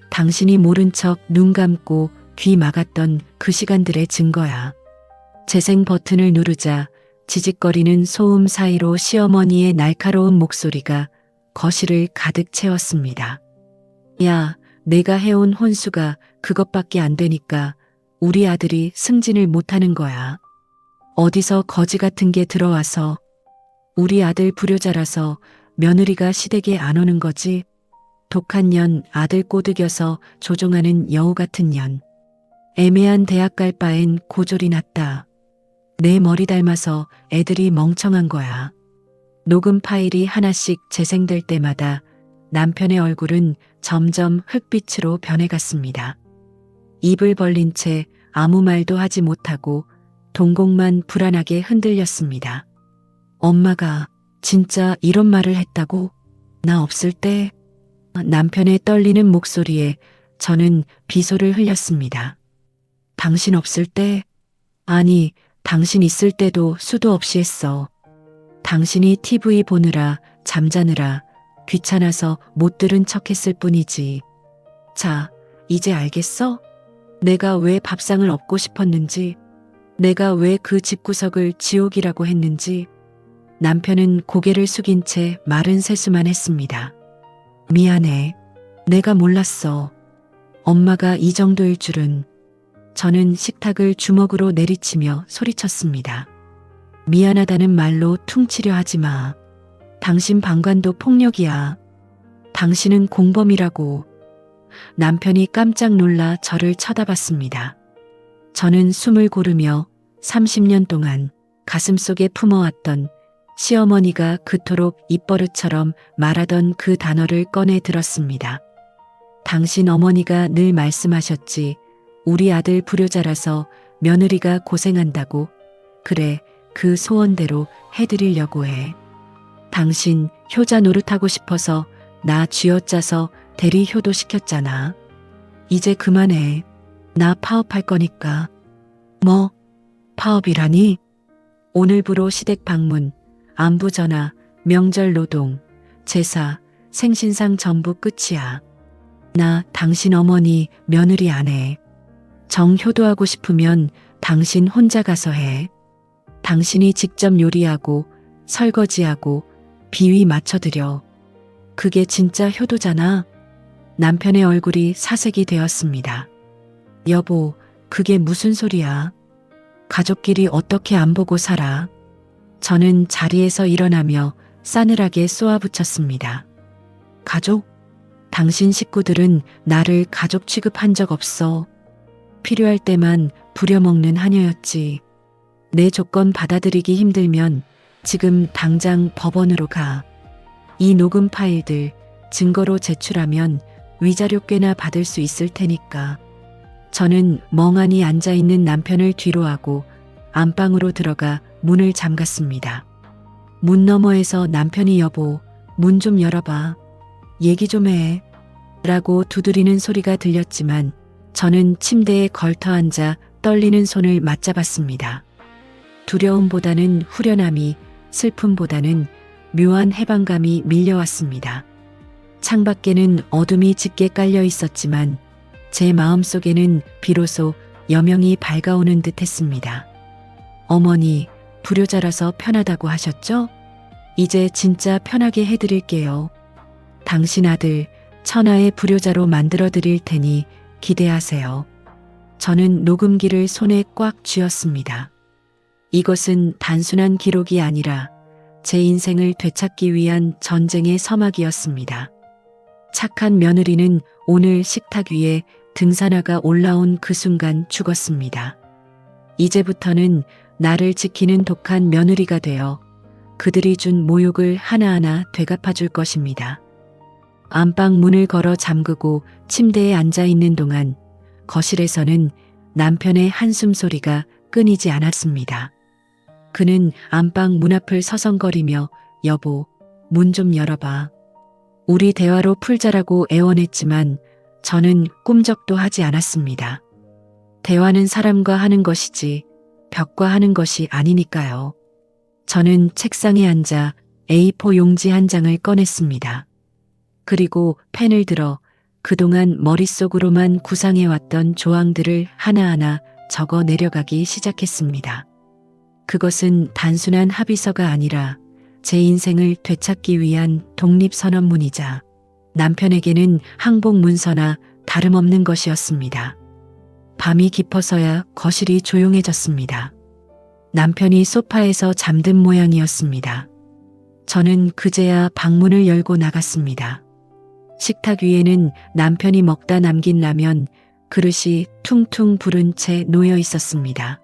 당신이 모른 척 눈 감고 귀 막았던 그 시간들의 증거야. 재생 버튼을 누르자 지직거리는 소음 사이로 시어머니의 날카로운 목소리가 거실을 가득 채웠습니다. 야, 내가 해온 혼수가 그것밖에 안 되니까 우리 아들이 승진을 못하는 거야. 어디서 거지 같은 게 들어와서 우리 아들 불효자라서 며느리가 시댁에 안 오는 거지. 독한 년 아들 꼬드겨서 조종하는 여우 같은 년. 애매한 대학 갈 바엔 고졸이 낫다. 내 머리 닮아서 애들이 멍청한 거야. 녹음 파일이 하나씩 재생될 때마다 남편의 얼굴은 점점 흑빛으로 변해갔습니다. 입을 벌린 채 아무 말도 하지 못하고 동공만 불안하게 흔들렸습니다. 엄마가 진짜 이런 말을 했다고? 나 없을 때? 남편의 떨리는 목소리에 저는 비소를 흘렸습니다. 당신 없을 때? 아니, 당신 있을 때도 수도 없이 했어. 당신이 TV 보느라 잠자느라 귀찮아서 못 들은 척 했을 뿐이지. 자, 이제 알겠어? 내가 왜 밥상을 엎고 싶었는지, 내가 왜 그 집구석을 지옥이라고 했는지. 남편은 고개를 숙인 채 마른 세수만 했습니다. 미안해. 내가 몰랐어. 엄마가 이 정도일 줄은. 저는 식탁을 주먹으로 내리치며 소리쳤습니다. 미안하다는 말로 퉁치려 하지 마. 당신 방관도 폭력이야. 당신은 공범이라고. 남편이 깜짝 놀라 저를 쳐다봤습니다. 저는 숨을 고르며 30년 동안 가슴속에 품어왔던 시어머니가 그토록 입버릇처럼 말하던 그 단어를 꺼내 들었습니다. 당신 어머니가 늘 말씀하셨지. 우리 아들 불효자라서 며느리가 고생한다고. 그래, 그 소원대로 해드리려고 해. 당신 효자 노릇하고 싶어서 나 쥐어짜서 대리 효도시켰잖아. 이제 그만해. 나 파업할 거니까. 뭐? 파업이라니? 오늘부로 시댁 방문, 안부 전화, 명절 노동, 제사, 생신상 전부 끝이야. 나 당신 어머니 며느리 안 해. 정효도하고 싶으면 당신 혼자 가서 해. 당신이 직접 요리하고 설거지하고 비위 맞춰드려. 그게 진짜 효도잖아. 남편의 얼굴이 사색이 되었습니다. 여보, 그게 무슨 소리야? 가족끼리 어떻게 안 보고 살아? 저는 자리에서 일어나며 싸늘하게 쏘아붙였습니다. 가족? 당신 식구들은 나를 가족 취급한 적 없어. 필요할 때만 부려먹는 하녀였지. 내 조건 받아들이기 힘들면 지금 당장 법원으로 가. 이 녹음 파일들 증거로 제출하면 위자료 꽤나 받을 수 있을 테니까. 저는 멍하니 앉아있는 남편을 뒤로하고 안방으로 들어가 문을 잠갔습니다. 문 너머에서 남편이 여보, 문 좀 열어봐. 얘기 좀 해. 라고 두드리는 소리가 들렸지만 저는 침대에 걸터 앉아 떨리는 손을 맞잡았습니다. 두려움보다는 후련함이, 슬픔보다는 묘한 해방감이 밀려왔습니다. 창밖에는 어둠이 짙게 깔려 있었지만 제 마음속에는 비로소 여명이 밝아오는 듯 했습니다. 어머니, 불효자라서 편하다고 하셨죠? 이제 진짜 편하게 해드릴게요. 당신 아들 천하의 불효자로 만들어 드릴 테니 기대하세요. 저는 녹음기를 손에 꽉 쥐었습니다. 이것은 단순한 기록이 아니라 제 인생을 되찾기 위한 전쟁의 서막이었습니다. 착한 며느리는 오늘 식탁 위에 등산화가 올라온 그 순간 죽었습니다. 이제부터는 나를 지키는 독한 며느리가 되어 그들이 준 모욕을 하나하나 되갚아 줄 것입니다. 안방 문을 걸어 잠그고 침대에 앉아 있는 동안 거실에서는 남편의 한숨 소리가 끊이지 않았습니다. 그는 안방 문 앞을 서성거리며 여보, 문 좀 열어봐. 우리 대화로 풀자라고 애원했지만 저는 꿈쩍도 하지 않았습니다. 대화는 사람과 하는 것이지 벽과 하는 것이 아니니까요. 저는 책상에 앉아 A4 용지 한 장을 꺼냈습니다. 그리고 펜을 들어 그동안 머릿속으로만 구상해왔던 조항들을 하나하나 적어 내려가기 시작했습니다. 그것은 단순한 합의서가 아니라 제 인생을 되찾기 위한 독립선언문이자 남편에게는 항복 문서나 다름없는 것이었습니다. 밤이 깊어서야 거실이 조용해졌습니다. 남편이 소파에서 잠든 모양이었습니다. 저는 그제야 방문을 열고 나갔습니다. 식탁 위에는 남편이 먹다 남긴 라면 그릇이 퉁퉁 부른 채 놓여 있었습니다.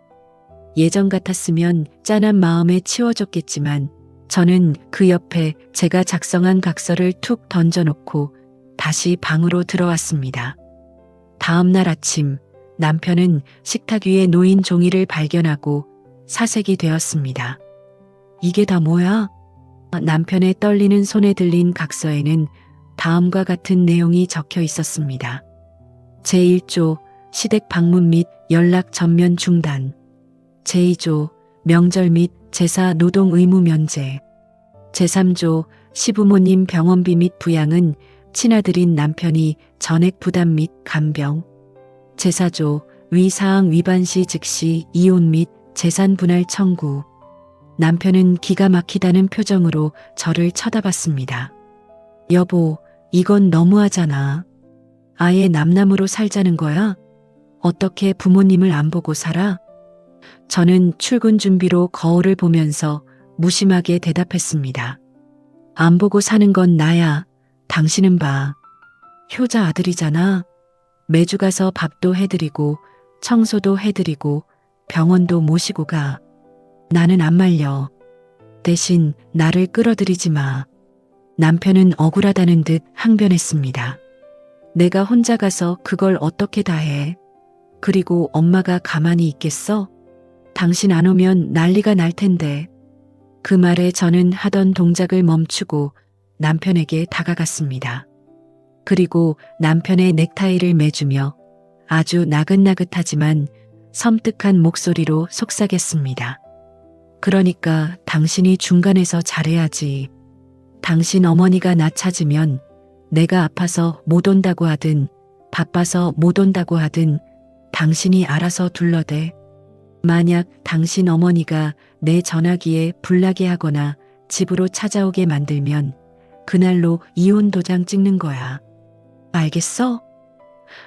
예전 같았으면 짠한 마음에 치워줬겠지만 저는 그 옆에 제가 작성한 각서를 툭 던져놓고 다시 방으로 들어왔습니다. 다음 날 아침 남편은 식탁 위에 놓인 종이를 발견하고 사색이 되었습니다. 이게 다 뭐야? 남편의 떨리는 손에 들린 각서에는 다음과 같은 내용이 적혀 있었습니다. 제1조 시댁 방문 및 연락 전면 중단. 제2조 명절 및 제사 노동 의무 면제. 제3조 시부모님 병원비 및 부양은 친아들인 남편이 전액 부담 및 간병. 제4조 위 사항 위반 시 즉시 이혼 및 재산 분할 청구. 남편은 기가 막히다는 표정으로 저를 쳐다봤습니다. 여보, 이건 너무하잖아. 아예 남남으로 살자는 거야? 어떻게 부모님을 안 보고 살아? 저는 출근 준비로 거울을 보면서 무심하게 대답했습니다. 안 보고 사는 건 나야. 당신은 봐. 효자 아들이잖아. 매주 가서 밥도 해드리고 청소도 해드리고 병원도 모시고 가. 나는 안 말려. 대신 나를 끌어들이지 마. 남편은 억울하다는 듯 항변했습니다. 내가 혼자 가서 그걸 어떻게 다 해. 그리고 엄마가 가만히 있겠어? 당신 안 오면 난리가 날 텐데. 그 말에 저는 하던 동작을 멈추고 남편에게 다가갔습니다. 그리고 남편의 넥타이를 매주며 아주 나긋나긋하지만 섬뜩한 목소리로 속삭였습니다. 그러니까 당신이 중간에서 잘해야지. 당신 어머니가 나 찾으면 내가 아파서 못 온다고 하든 바빠서 못 온다고 하든 당신이 알아서 둘러대. 만약 당신 어머니가 내 전화기에 불나게 하거나 집으로 찾아오게 만들면 그날로 이혼 도장 찍는 거야. 알겠어?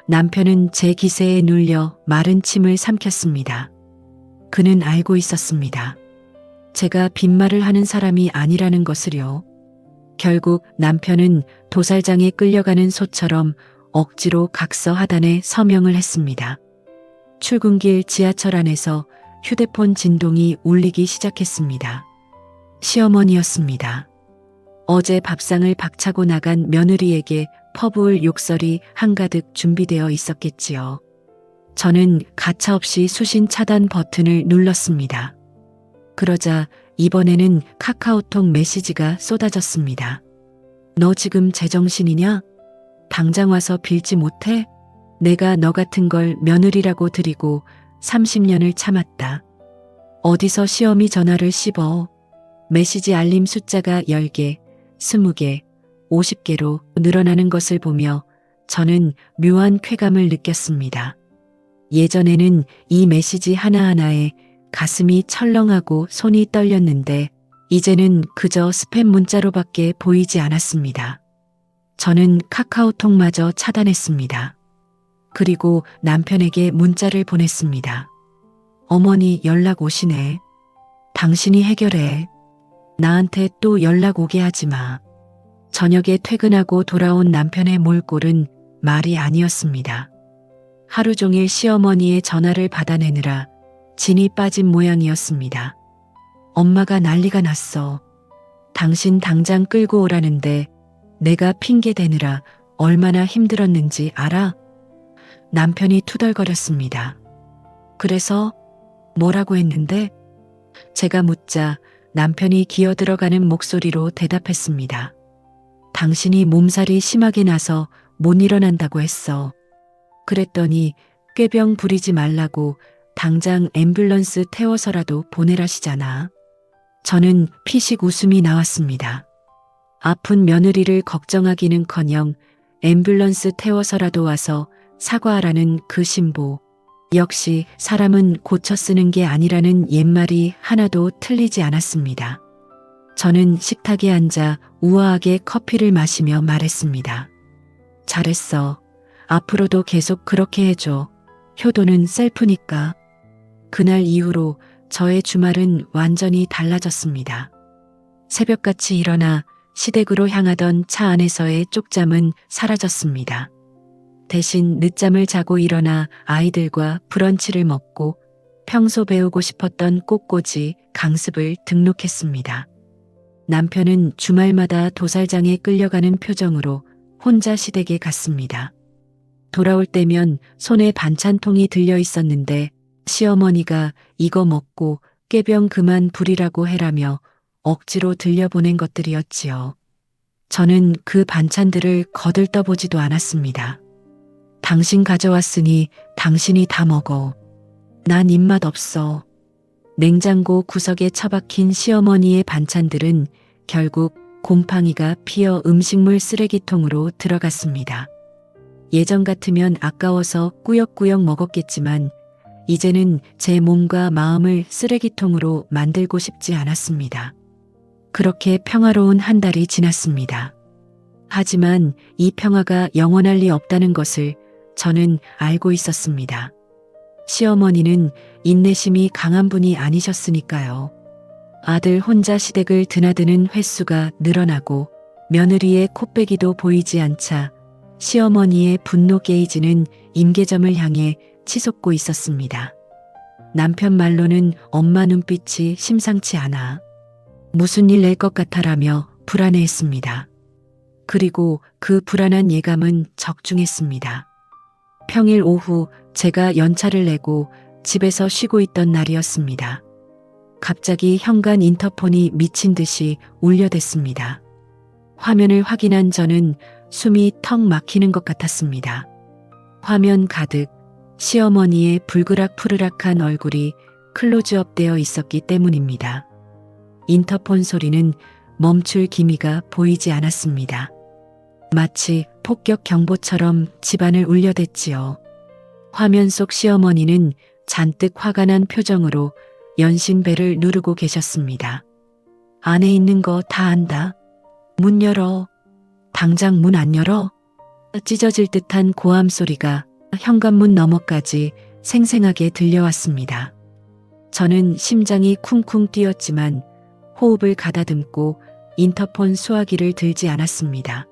남편은 제 기세에 눌려 마른 침을 삼켰습니다. 그는 알고 있었습니다. 제가 빈말을 하는 사람이 아니라는 것을요. 결국 남편은 도살장에 끌려가는 소처럼 억지로 각서 하단에 서명을 했습니다. 출근길 지하철 안에서 휴대폰 진동이 울리기 시작했습니다. 시어머니였습니다. 어제 밥상을 박차고 나간 며느리에게 퍼부을 욕설이 한가득 준비되어 있었겠지요. 저는 가차없이 수신 차단 버튼을 눌렀습니다. 그러자 이번에는 카카오톡 메시지가 쏟아졌습니다. 너 지금 제정신이냐? 당장 와서 빌지 못해? 내가 너 같은 걸 며느리라고 드리고 30년을 참았다. 어디서 시어미 전화를 씹어. 메시지 알림 숫자가 10개, 20개, 50개로 늘어나는 것을 보며 저는 묘한 쾌감을 느꼈습니다. 예전에는 이 메시지 하나하나에 가슴이 철렁하고 손이 떨렸는데 이제는 그저 스팸 문자로밖에 보이지 않았습니다. 저는 카카오톡마저 차단했습니다. 그리고 남편에게 문자를 보냈습니다. 어머니 연락 오시네. 당신이 해결해. 나한테 또 연락 오게 하지 마. 저녁에 퇴근하고 돌아온 남편의 몰골은 말이 아니었습니다. 하루 종일 시어머니의 전화를 받아내느라 진이 빠진 모양이었습니다. 엄마가 난리가 났어. 당신 당장 끌고 오라는데 내가 핑계 대느라 얼마나 힘들었는지 알아? 남편이 투덜거렸습니다. 그래서 뭐라고 했는데? 제가 묻자 남편이 기어들어가는 목소리로 대답했습니다. 당신이 몸살이 심하게 나서 못 일어난다고 했어. 그랬더니 꾀병 부리지 말라고 당장 앰뷸런스 태워서라도 보내라시잖아. 저는 피식 웃음이 나왔습니다. 아픈 며느리를 걱정하기는커녕 앰뷸런스 태워서라도 와서 사과하라는 그 신보. 역시 사람은 고쳐 쓰는 게 아니라는 옛말이 하나도 틀리지 않았습니다. 저는 식탁에 앉아 우아하게 커피를 마시며 말했습니다. 잘했어. 앞으로도 계속 그렇게 해줘. 효도는 셀프니까. 그날 이후로 저의 주말은 완전히 달라졌습니다. 새벽같이 일어나 시댁으로 향하던 차 안에서의 쪽잠은 사라졌습니다. 대신 늦잠을 자고 일어나 아이들과 브런치를 먹고 평소 배우고 싶었던 꽃꽂이 강습을 등록했습니다. 남편은 주말마다 도살장에 끌려가는 표정으로 혼자 시댁에 갔습니다. 돌아올 때면 손에 반찬통이 들려 있었는데 시어머니가 이거 먹고 꾀병 그만 부리라고 해라며 억지로 들려보낸 것들이었지요. 저는 그 반찬들을 거들떠보지도 않았습니다. 당신 가져왔으니 당신이 다 먹어. 난 입맛 없어. 냉장고 구석에 처박힌 시어머니의 반찬들은 결국 곰팡이가 피어 음식물 쓰레기통으로 들어갔습니다. 예전 같으면 아까워서 꾸역꾸역 먹었겠지만 이제는 제 몸과 마음을 쓰레기통으로 만들고 싶지 않았습니다. 그렇게 평화로운 한 달이 지났습니다. 하지만 이 평화가 영원할 리 없다는 것을 저는 알고 있었습니다. 시어머니는 인내심이 강한 분이 아니셨으니까요. 아들 혼자 시댁을 드나드는 횟수가 늘어나고 며느리의 콧배기도 보이지 않자 시어머니의 분노 게이지는 임계점을 향해 치솟고 있었습니다. 남편 말로는 엄마 눈빛이 심상치 않아. 무슨 일 낼 것 같아라며 불안해했습니다. 그리고 그 불안한 예감은 적중했습니다. 평일 오후 제가 연차를 내고 집에서 쉬고 있던 날이었습니다. 갑자기 현관 인터폰이 미친 듯이 울려댔습니다. 화면을 확인한 저는 숨이 턱 막히는 것 같았습니다. 화면 가득 시어머니의 불그락푸르락한 얼굴이 클로즈업 되어 있었기 때문입니다. 인터폰 소리는 멈출 기미가 보이지 않았습니다. 마치 폭격 경보처럼 집안을 울려댔지요. 화면 속 시어머니는 잔뜩 화가 난 표정으로 연신배를 누르고 계셨습니다. 안에 있는 거 다 안다. 문 열어. 당장 문 안 열어. 찢어질 듯한 고함 소리가 현관문 너머까지 생생하게 들려왔습니다. 저는 심장이 쿵쿵 뛰었지만 호흡을 가다듬고 인터폰 수화기를 들지 않았습니다.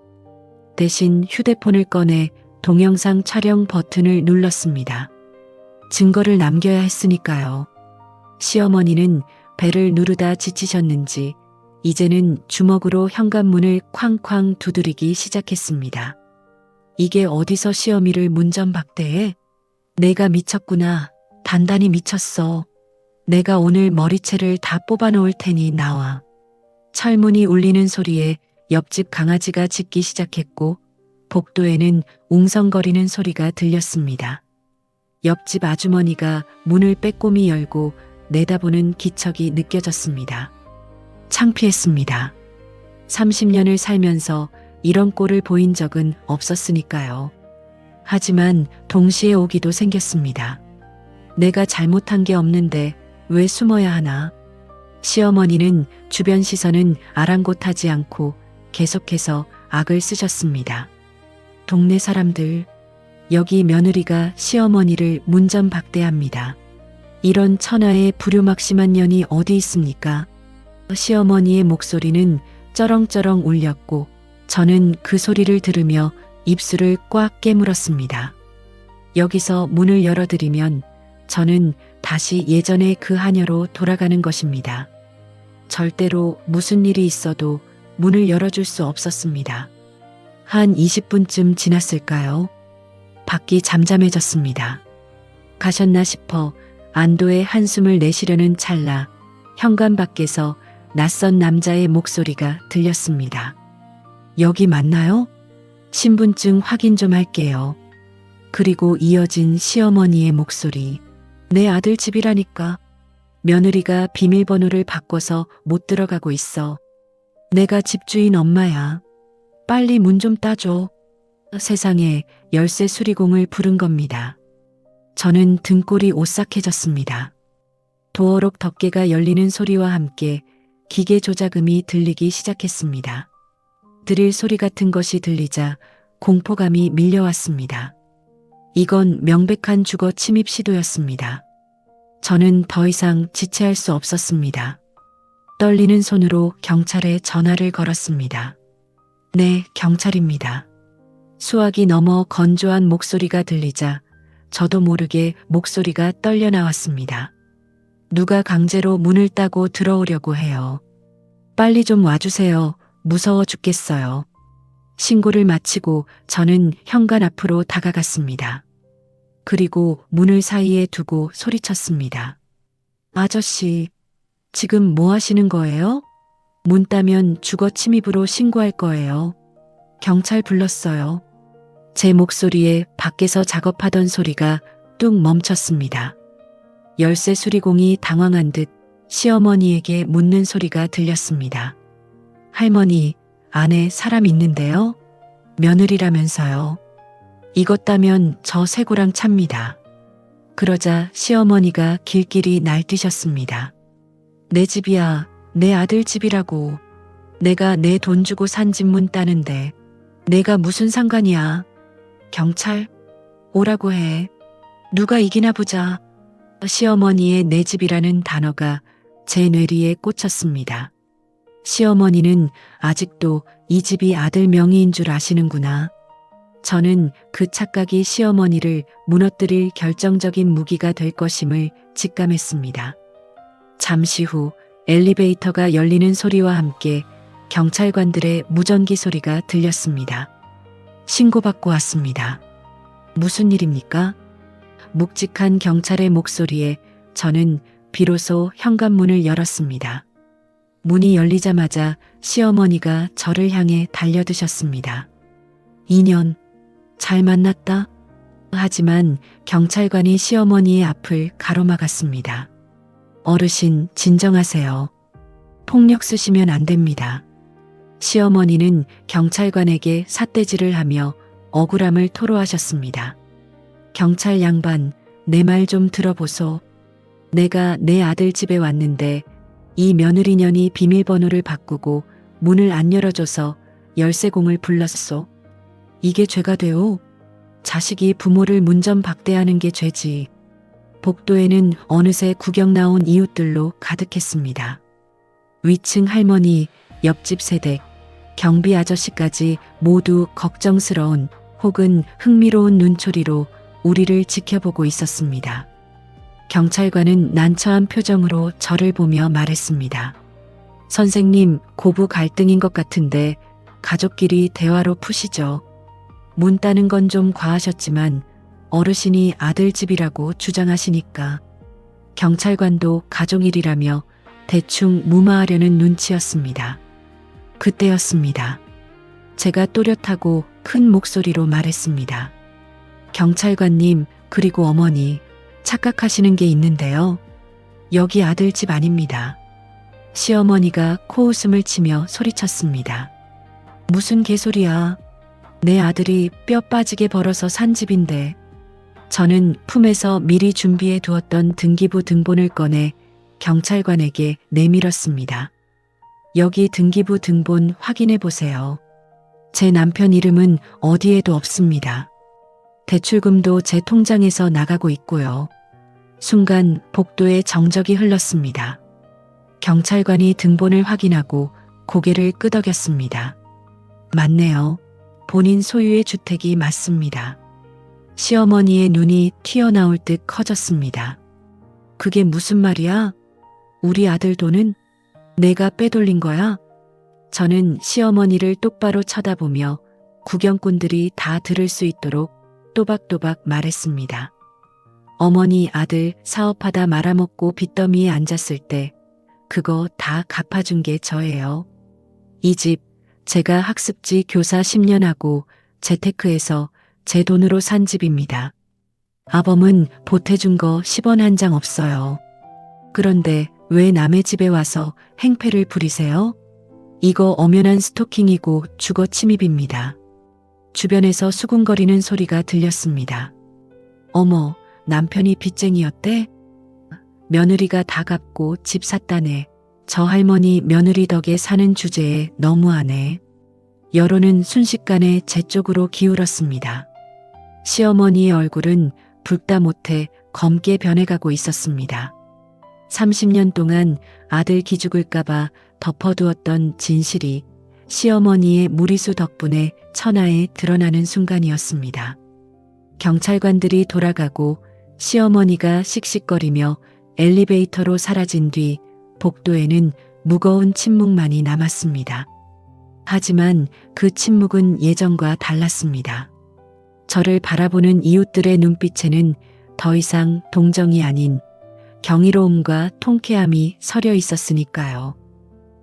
대신 휴대폰을 꺼내 동영상 촬영 버튼을 눌렀습니다. 증거를 남겨야 했으니까요. 시어머니는 배를 누르다 지치셨는지 이제는 주먹으로 현관문을 쾅쾅 두드리기 시작했습니다. 이게 어디서 시어미를 문전박대해? 내가 미쳤구나. 단단히 미쳤어. 내가 오늘 머리채를 다 뽑아놓을 테니 나와. 철문이 울리는 소리에 옆집 강아지가 짖기 시작했고 복도에는 웅성거리는 소리가 들렸습니다. 옆집 아주머니가 문을 빼꼼히 열고 내다보는 기척이 느껴졌습니다. 창피했습니다. 30년을 살면서 이런 꼴을 보인 적은 없었으니까요. 하지만 동시에 오기도 생겼습니다. 내가 잘못한 게 없는데 왜 숨어야 하나? 시어머니는 주변 시선은 아랑곳하지 않고 계속해서 악을 쓰셨습니다. 동네 사람들, 여기 며느리가 시어머니를 문전박대합니다. 이런 천하의 불효막심한 년이 어디 있습니까? 시어머니의 목소리는 쩌렁쩌렁 울렸고 저는 그 소리를 들으며 입술을 꽉 깨물었습니다. 여기서 문을 열어드리면 저는 다시 예전의 그 하녀로 돌아가는 것입니다. 절대로 무슨 일이 있어도 문을 열어줄 수 없었습니다. 한 20분쯤 지났을까요? 밖이 잠잠해졌습니다. 가셨나 싶어 안도의 한숨을 내쉬려는 찰나 현관 밖에서 낯선 남자의 목소리가 들렸습니다. 여기 맞나요? 신분증 확인 좀 할게요. 그리고 이어진 시어머니의 목소리. 내 아들 집이라니까. 며느리가 비밀번호를 바꿔서 못 들어가고 있어. 내가 집주인 엄마야. 빨리 문 좀 따줘. 세상에 열쇠 수리공을 부른 겁니다. 저는 등골이 오싹해졌습니다. 도어록 덮개가 열리는 소리와 함께 기계 조작음이 들리기 시작했습니다. 드릴 소리 같은 것이 들리자 공포감이 밀려왔습니다. 이건 명백한 주거 침입 시도였습니다. 저는 더 이상 지체할 수 없었습니다. 떨리는 손으로 경찰에 전화를 걸었습니다. 네, 경찰입니다. 수화기 너머 건조한 목소리가 들리자 저도 모르게 목소리가 떨려 나왔습니다. 누가 강제로 문을 따고 들어오려고 해요. 빨리 좀 와주세요. 무서워 죽겠어요. 신고를 마치고 저는 현관 앞으로 다가갔습니다. 그리고 문을 사이에 두고 소리쳤습니다. 아저씨, 지금 뭐 하시는 거예요? 문 따면 주거 침입으로 신고할 거예요. 경찰 불렀어요. 제 목소리에 밖에서 작업하던 소리가 뚝 멈췄습니다. 열쇠 수리공이 당황한 듯 시어머니에게 묻는 소리가 들렸습니다. 할머니, 안에 사람 있는데요? 며느리라면서요. 이것 따면 저 쇠고랑 찹니다. 그러자 시어머니가 길길이 날뛰셨습니다. 내 집이야. 내 아들 집이라고. 내가 내 돈 주고 산 집 문 따는데 내가 무슨 상관이야. 경찰? 오라고 해. 누가 이기나 보자. 시어머니의 내 집이라는 단어가 제 뇌리에 꽂혔습니다. 시어머니는 아직도 이 집이 아들 명의인 줄 아시는구나. 저는 그 착각이 시어머니를 무너뜨릴 결정적인 무기가 될 것임을 직감했습니다. 잠시 후 엘리베이터가 열리는 소리와 함께 경찰관들의 무전기 소리가 들렸습니다. 신고받고 왔습니다. 무슨 일입니까? 묵직한 경찰의 목소리에 저는 비로소 현관문을 열었습니다. 문이 열리자마자 시어머니가 저를 향해 달려드셨습니다. 인연, 잘 만났다. 하지만 경찰관이 시어머니의 앞을 가로막았습니다. 어르신, 진정하세요. 폭력 쓰시면 안 됩니다. 시어머니는 경찰관에게 삿대질을 하며 억울함을 토로하셨습니다. 경찰 양반, 내 말 좀 들어보소. 내가 내 아들 집에 왔는데 이 며느리년이 비밀번호를 바꾸고 문을 안 열어줘서 열쇠공을 불렀소. 이게 죄가 되오? 자식이 부모를 문전박대하는 게 죄지. 복도에는 어느새 구경 나온 이웃들로 가득했습니다. 위층 할머니, 옆집 세댁, 경비 아저씨까지 모두 걱정스러운 혹은 흥미로운 눈초리로 우리를 지켜보고 있었습니다. 경찰관은 난처한 표정으로 저를 보며 말했습니다. 선생님, 고부 갈등인 것 같은데 가족끼리 대화로 푸시죠. 문 따는 건 좀 과하셨지만 어르신이 아들 집이라고 주장하시니까. 경찰관도 가족 일이라며 대충 무마하려는 눈치였습니다. 그때였습니다. 제가 또렷하고 큰 목소리로 말했습니다. 경찰관님, 그리고 어머니, 착각하시는 게 있는데요. 여기 아들 집 아닙니다. 시어머니가 코웃음을 치며 소리쳤습니다. 무슨 개소리야. 내 아들이 뼈 빠지게 벌어서 산 집인데. 저는 품에서 미리 준비해 두었던 등기부 등본을 꺼내 경찰관에게 내밀었습니다. 여기 등기부 등본 확인해 보세요. 제 남편 이름은 어디에도 없습니다. 대출금도 제 통장에서 나가고 있고요. 순간 복도에 정적이 흘렀습니다. 경찰관이 등본을 확인하고 고개를 끄덕였습니다. 맞네요. 본인 소유의 주택이 맞습니다. 시어머니의 눈이 튀어나올 듯 커졌습니다. 그게 무슨 말이야? 우리 아들 돈은 내가 빼돌린 거야? 저는 시어머니를 똑바로 쳐다보며 구경꾼들이 다 들을 수 있도록 또박또박 말했습니다. 어머니 아들 사업하다 말아먹고 빚더미에 앉았을 때 그거 다 갚아준 게 저예요. 이 집 제가 학습지 교사 10년 하고 재테크해서 제 돈으로 산 집입니다. 아범은 보태준 거 10원 한 장 없어요. 그런데 왜 남의 집에 와서 행패를 부리세요? 이거 엄연한 스토킹이고 주거 침입입니다. 주변에서 수군거리는 소리가 들렸습니다. 어머, 남편이 빚쟁이였대? 며느리가 다 갚고 집 샀다네. 저 할머니 며느리 덕에 사는 주제에 너무하네. 여론은 순식간에 제 쪽으로 기울었습니다. 시어머니의 얼굴은 붉다 못해 검게 변해가고 있었습니다. 30년 동안 아들 기죽을까봐 덮어두었던 진실이 시어머니의 무리수 덕분에 천하에 드러나는 순간이었습니다. 경찰관들이 돌아가고 시어머니가 씩씩거리며 엘리베이터로 사라진 뒤 복도에는 무거운 침묵만이 남았습니다. 하지만 그 침묵은 예전과 달랐습니다. 저를 바라보는 이웃들의 눈빛에는 더 이상 동정이 아닌 경이로움과 통쾌함이 서려 있었으니까요.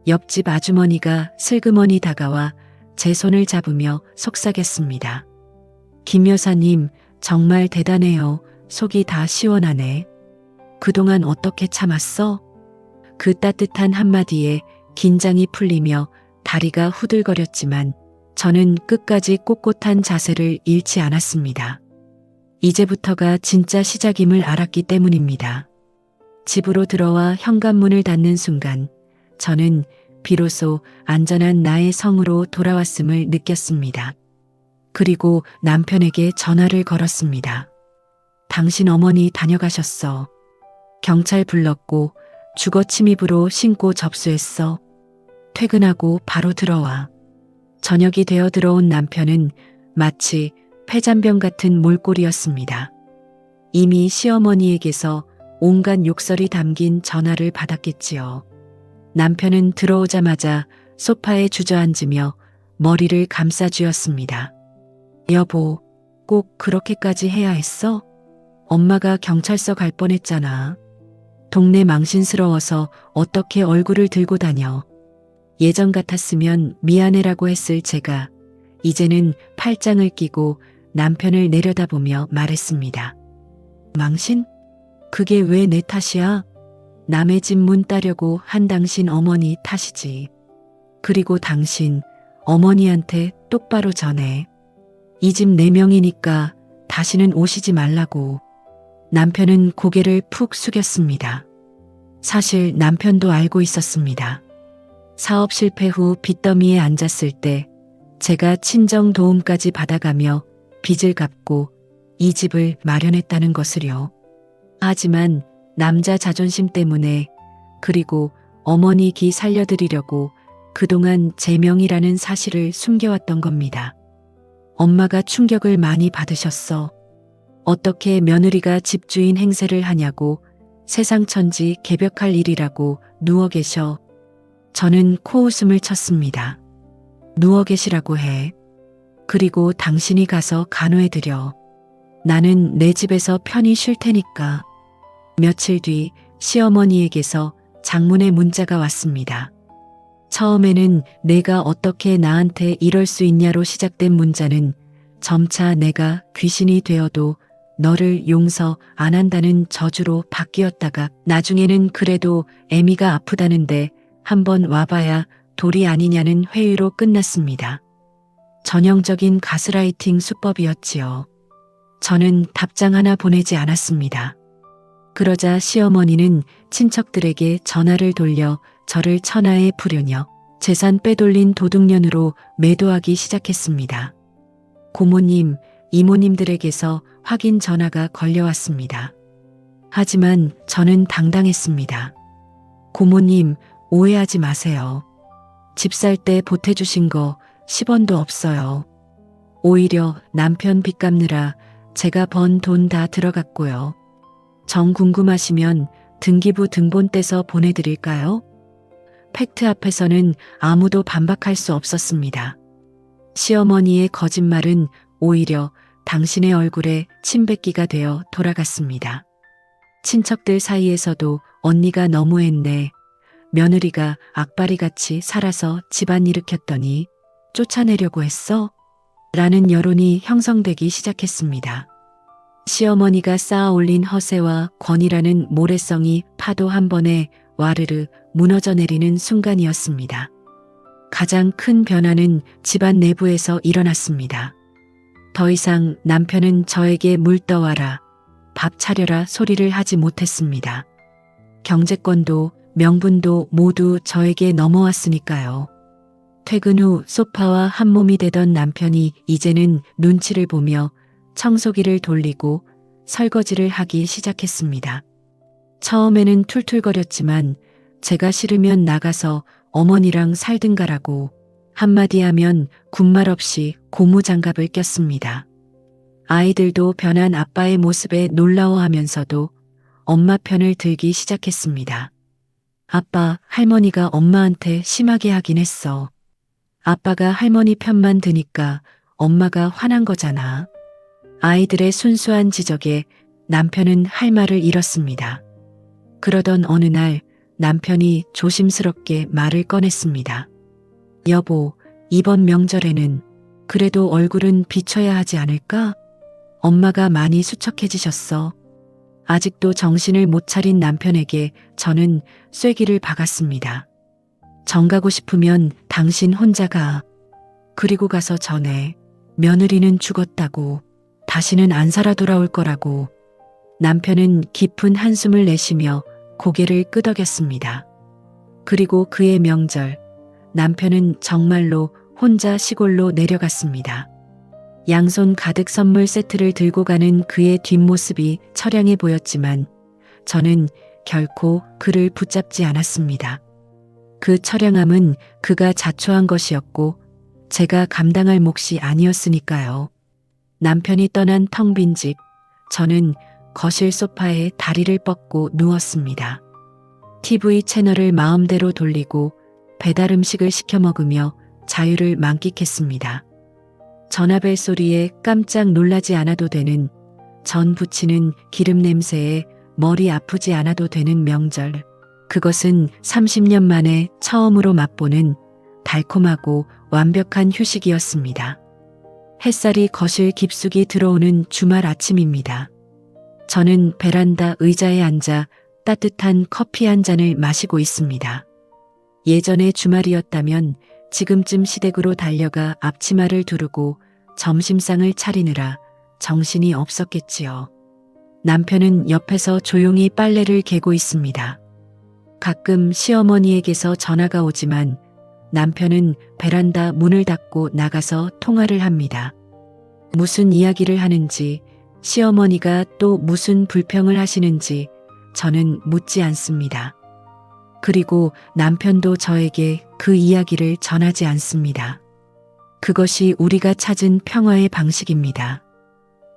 옆집 아주머니가 슬그머니 다가와 제 손을 잡으며 속삭였습니다. 김 여사님, 정말 대단해요. 속이 다 시원하네. 그동안 어떻게 참았어? 그 따뜻한 한마디에 긴장이 풀리며 다리가 후들거렸지만 저는 끝까지 꼿꼿한 자세를 잃지 않았습니다. 이제부터가 진짜 시작임을 알았기 때문입니다. 집으로 들어와 현관문을 닫는 순간 저는 비로소 안전한 나의 성으로 돌아왔음을 느꼈습니다. 그리고 남편에게 전화를 걸었습니다. 당신 어머니 다녀가셨어. 경찰 불렀고 주거 침입으로 신고 접수했어. 퇴근하고 바로 들어와. 저녁이 되어 들어온 남편은 마치 폐잔병 같은 몰골이었습니다. 이미 시어머니에게서 온갖 욕설이 담긴 전화를 받았겠지요. 남편은 들어오자마자 소파에 주저앉으며 머리를 감싸쥐었습니다. 여보, 꼭 그렇게까지 해야 했어? 엄마가 경찰서 갈 뻔했잖아. 동네 망신스러워서 어떻게 얼굴을 들고 다녀. 예전 같았으면 미안해라고 했을 제가 이제는 팔짱을 끼고 남편을 내려다보며 말했습니다. 망신? 그게 왜 내 탓이야? 남의 집 문 따려고 한 당신 어머니 탓이지. 그리고 당신 어머니한테 똑바로 전해. 이 집 4명이니까 다시는 오시지 말라고. 남편은 고개를 푹 숙였습니다. 사실 남편도 알고 있었습니다. 사업 실패 후 빚더미에 앉았을 때 제가 친정 도움까지 받아가며 빚을 갚고 이 집을 마련했다는 것을요. 하지만 남자 자존심 때문에 그리고 어머니 기 살려드리려고 그동안 제명이라는 사실을 숨겨왔던 겁니다. 엄마가 충격을 많이 받으셨어. 어떻게 며느리가 집주인 행세를 하냐고 세상천지 개벽할 일이라고 누워 계셔. 저는 코웃음을 쳤습니다. 누워 계시라고 해. 그리고 당신이 가서 간호해드려. 나는 내 집에서 편히 쉴 테니까. 며칠 뒤 시어머니에게서 장문의 문자가 왔습니다. 처음에는 내가 어떻게 나한테 이럴 수 있냐로 시작된 문자는 점차 내가 귀신이 되어도 너를 용서 안 한다는 저주로 바뀌었다가 나중에는 그래도 애미가 아프다는데 한번 와봐야 돌이 아니냐는 회유로 끝났습니다. 전형적인 가스라이팅 수법이었지요. 저는 답장 하나 보내지 않았습니다. 그러자 시어머니는 친척들에게 전화를 돌려 저를 천하의 불효녀, 재산 빼돌린 도둑년으로 매도하기 시작했습니다. 고모님, 이모님들에게서 확인 전화가 걸려왔습니다. 하지만 저는 당당했습니다. 고모님, 오해하지 마세요. 집 살 때 보태주신 거 10원도 없어요. 오히려 남편 빚 갚느라 제가 번 돈 다 들어갔고요. 정 궁금하시면 등기부 등본 떼서 보내드릴까요? 팩트 앞에서는 아무도 반박할 수 없었습니다. 시어머니의 거짓말은 오히려 당신의 얼굴에 침뱉기가 되어 돌아갔습니다. 친척들 사이에서도 언니가 너무했네. 며느리가 악바리같이 살아서 집안 일으켰더니 쫓아내려고 했어? 라는 여론이 형성되기 시작했습니다. 시어머니가 쌓아 올린 허세와 권위라는 모래성이 파도 한 번에 와르르 무너져 내리는 순간이었습니다. 가장 큰 변화는 집안 내부에서 일어났습니다. 더 이상 남편은 저에게 물 떠와라, 밥 차려라 소리를 하지 못했습니다. 경제권도 명분도 모두 저에게 넘어왔으니까요. 퇴근 후 소파와 한 몸이 되던 남편이 이제는 눈치를 보며 청소기를 돌리고 설거지를 하기 시작했습니다. 처음에는 툴툴거렸지만 제가 싫으면 나가서 어머니랑 살든가라고 한마디 하면 군말 없이 고무장갑을 꼈습니다. 아이들도 변한 아빠의 모습에 놀라워하면서도 엄마 편을 들기 시작했습니다. 아빠, 할머니가 엄마한테 심하게 하긴 했어. 아빠가 할머니 편만 드니까 엄마가 화난 거잖아. 아이들의 순수한 지적에 남편은 할 말을 잃었습니다. 그러던 어느 날 남편이 조심스럽게 말을 꺼냈습니다. 여보, 이번 명절에는 그래도 얼굴은 비춰야 하지 않을까? 엄마가 많이 수척해지셨어. 아직도 정신을 못 차린 남편에게 저는 쐐기를 박았습니다. 정 가고 싶으면 당신 혼자 가. 그리고 가서 전해. 며느리는 죽었다고. 다시는 안 살아 돌아올 거라고. 남편은 깊은 한숨을 내쉬며 고개를 끄덕였습니다. 그리고 그해 명절, 남편은 정말로 혼자 시골로 내려갔습니다. 양손 가득 선물 세트를 들고 가는 그의 뒷모습이 처량해 보였지만 저는 결코 그를 붙잡지 않았습니다. 그 처량함은 그가 자초한 것이었고 제가 감당할 몫이 아니었으니까요. 남편이 떠난 텅 빈 집, 저는 거실 소파에 다리를 뻗고 누웠습니다. TV 채널을 마음대로 돌리고 배달 음식을 시켜 먹으며 자유를 만끽했습니다. 전화벨 소리에 깜짝 놀라지 않아도 되는, 전 부치는 기름 냄새에 머리 아프지 않아도 되는 명절. 그것은 30년 만에 처음으로 맛보는 달콤하고 완벽한 휴식이었습니다. 햇살이 거실 깊숙이 들어오는 주말 아침입니다. 저는 베란다 의자에 앉아 따뜻한 커피 한 잔을 마시고 있습니다. 예전의 주말이었다면 지금쯤 시댁으로 달려가 앞치마를 두르고 점심상을 차리느라 정신이 없었겠지요. 남편은 옆에서 조용히 빨래를 개고 있습니다. 가끔 시어머니에게서 전화가 오지만 남편은 베란다 문을 닫고 나가서 통화를 합니다. 무슨 이야기를 하는지, 시어머니가 또 무슨 불평을 하시는지 저는 묻지 않습니다. 그리고 남편도 저에게 그 이야기를 전하지 않습니다. 그것이 우리가 찾은 평화의 방식입니다.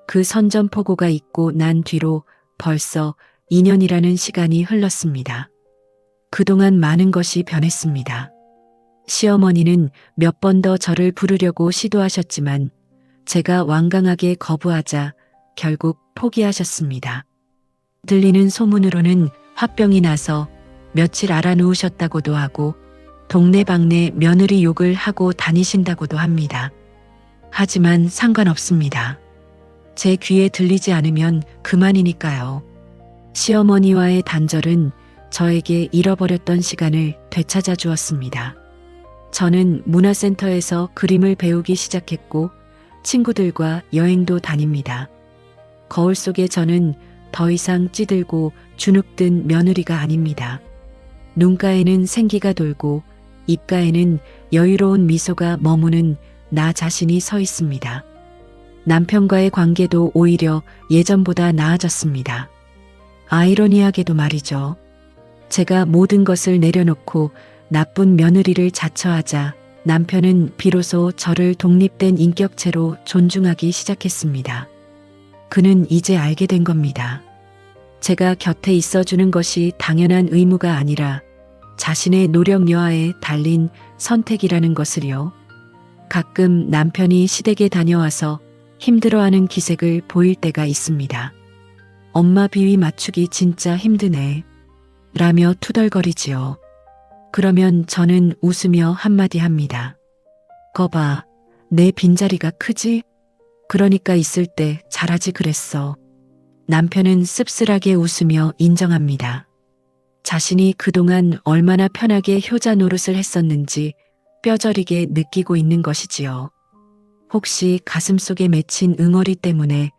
그 선전포고가 있고 난 뒤로 벌써 2년이라는 시간이 흘렀습니다. 그동안 많은 것이 변했습니다. 시어머니는 몇 번 더 저를 부르려고 시도하셨지만 제가 완강하게 거부하자 결국 포기하셨습니다. 들리는 소문으로는 화병이 나서 며칠 알아누우셨다고도 하고 동네방네 며느리 욕을 하고 다니신다고도 합니다. 하지만 상관없습니다. 제 귀에 들리지 않으면 그만이니까요. 시어머니와의 단절은 저에게 잃어버렸던 시간을 되찾아 주었습니다. 저는 문화센터에서 그림을 배우기 시작했고 친구들과 여행도 다닙니다. 거울 속의 저는 더 이상 찌들고 주눅든 며느리가 아닙니다. 눈가에는 생기가 돌고 입가에는 여유로운 미소가 머무는 나 자신이 서 있습니다. 남편과의 관계도 오히려 예전보다 나아졌습니다. 아이러니하게도 말이죠. 제가 모든 것을 내려놓고 나쁜 며느리를 자처하자 남편은 비로소 저를 독립된 인격체로 존중하기 시작했습니다. 그는 이제 알게 된 겁니다. 제가 곁에 있어주는 것이 당연한 의무가 아니라 자신의 노력 여하에 달린 선택이라는 것을요. 가끔 남편이 시댁에 다녀와서 힘들어하는 기색을 보일 때가 있습니다. 엄마 비위 맞추기 진짜 힘드네. 라며 투덜거리지요. 그러면 저는 웃으며 한마디 합니다. 거봐, 내 빈자리가 크지? 그러니까 있을 때 잘하지 그랬어. 남편은 씁쓸하게 웃으며 인정합니다. 자신이 그동안 얼마나 편하게 효자 노릇을 했었는지 뼈저리게 느끼고 있는 것이지요. 혹시 가슴속에 맺힌 응어리 때문에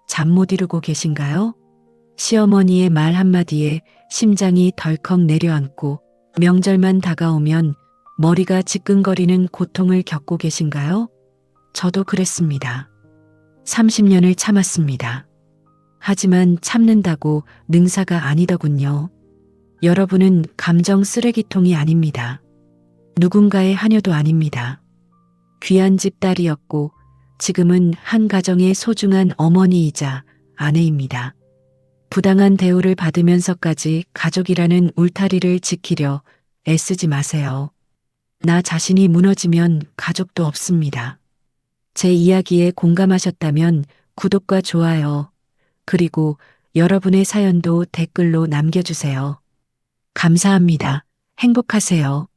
잠 못 이루고 계신가요? 시어머니의 말 한마디에 심장이 덜컥 내려앉고 명절만 다가오면 머리가 지끈거리는 고통을 겪고 계신가요? 저도 그랬습니다. 30년을 참았습니다. 하지만 참는다고 능사가 아니더군요. 여러분은 감정 쓰레기통이 아닙니다. 누군가의 하녀도 아닙니다. 귀한 집 딸이었고 지금은 한 가정의 소중한 어머니이자 아내입니다. 부당한 대우를 받으면서까지 가족이라는 울타리를 지키려 애쓰지 마세요. 나 자신이 무너지면 가족도 없습니다. 제 이야기에 공감하셨다면 구독과 좋아요, 그리고 여러분의 사연도 댓글로 남겨주세요. 감사합니다. 행복하세요.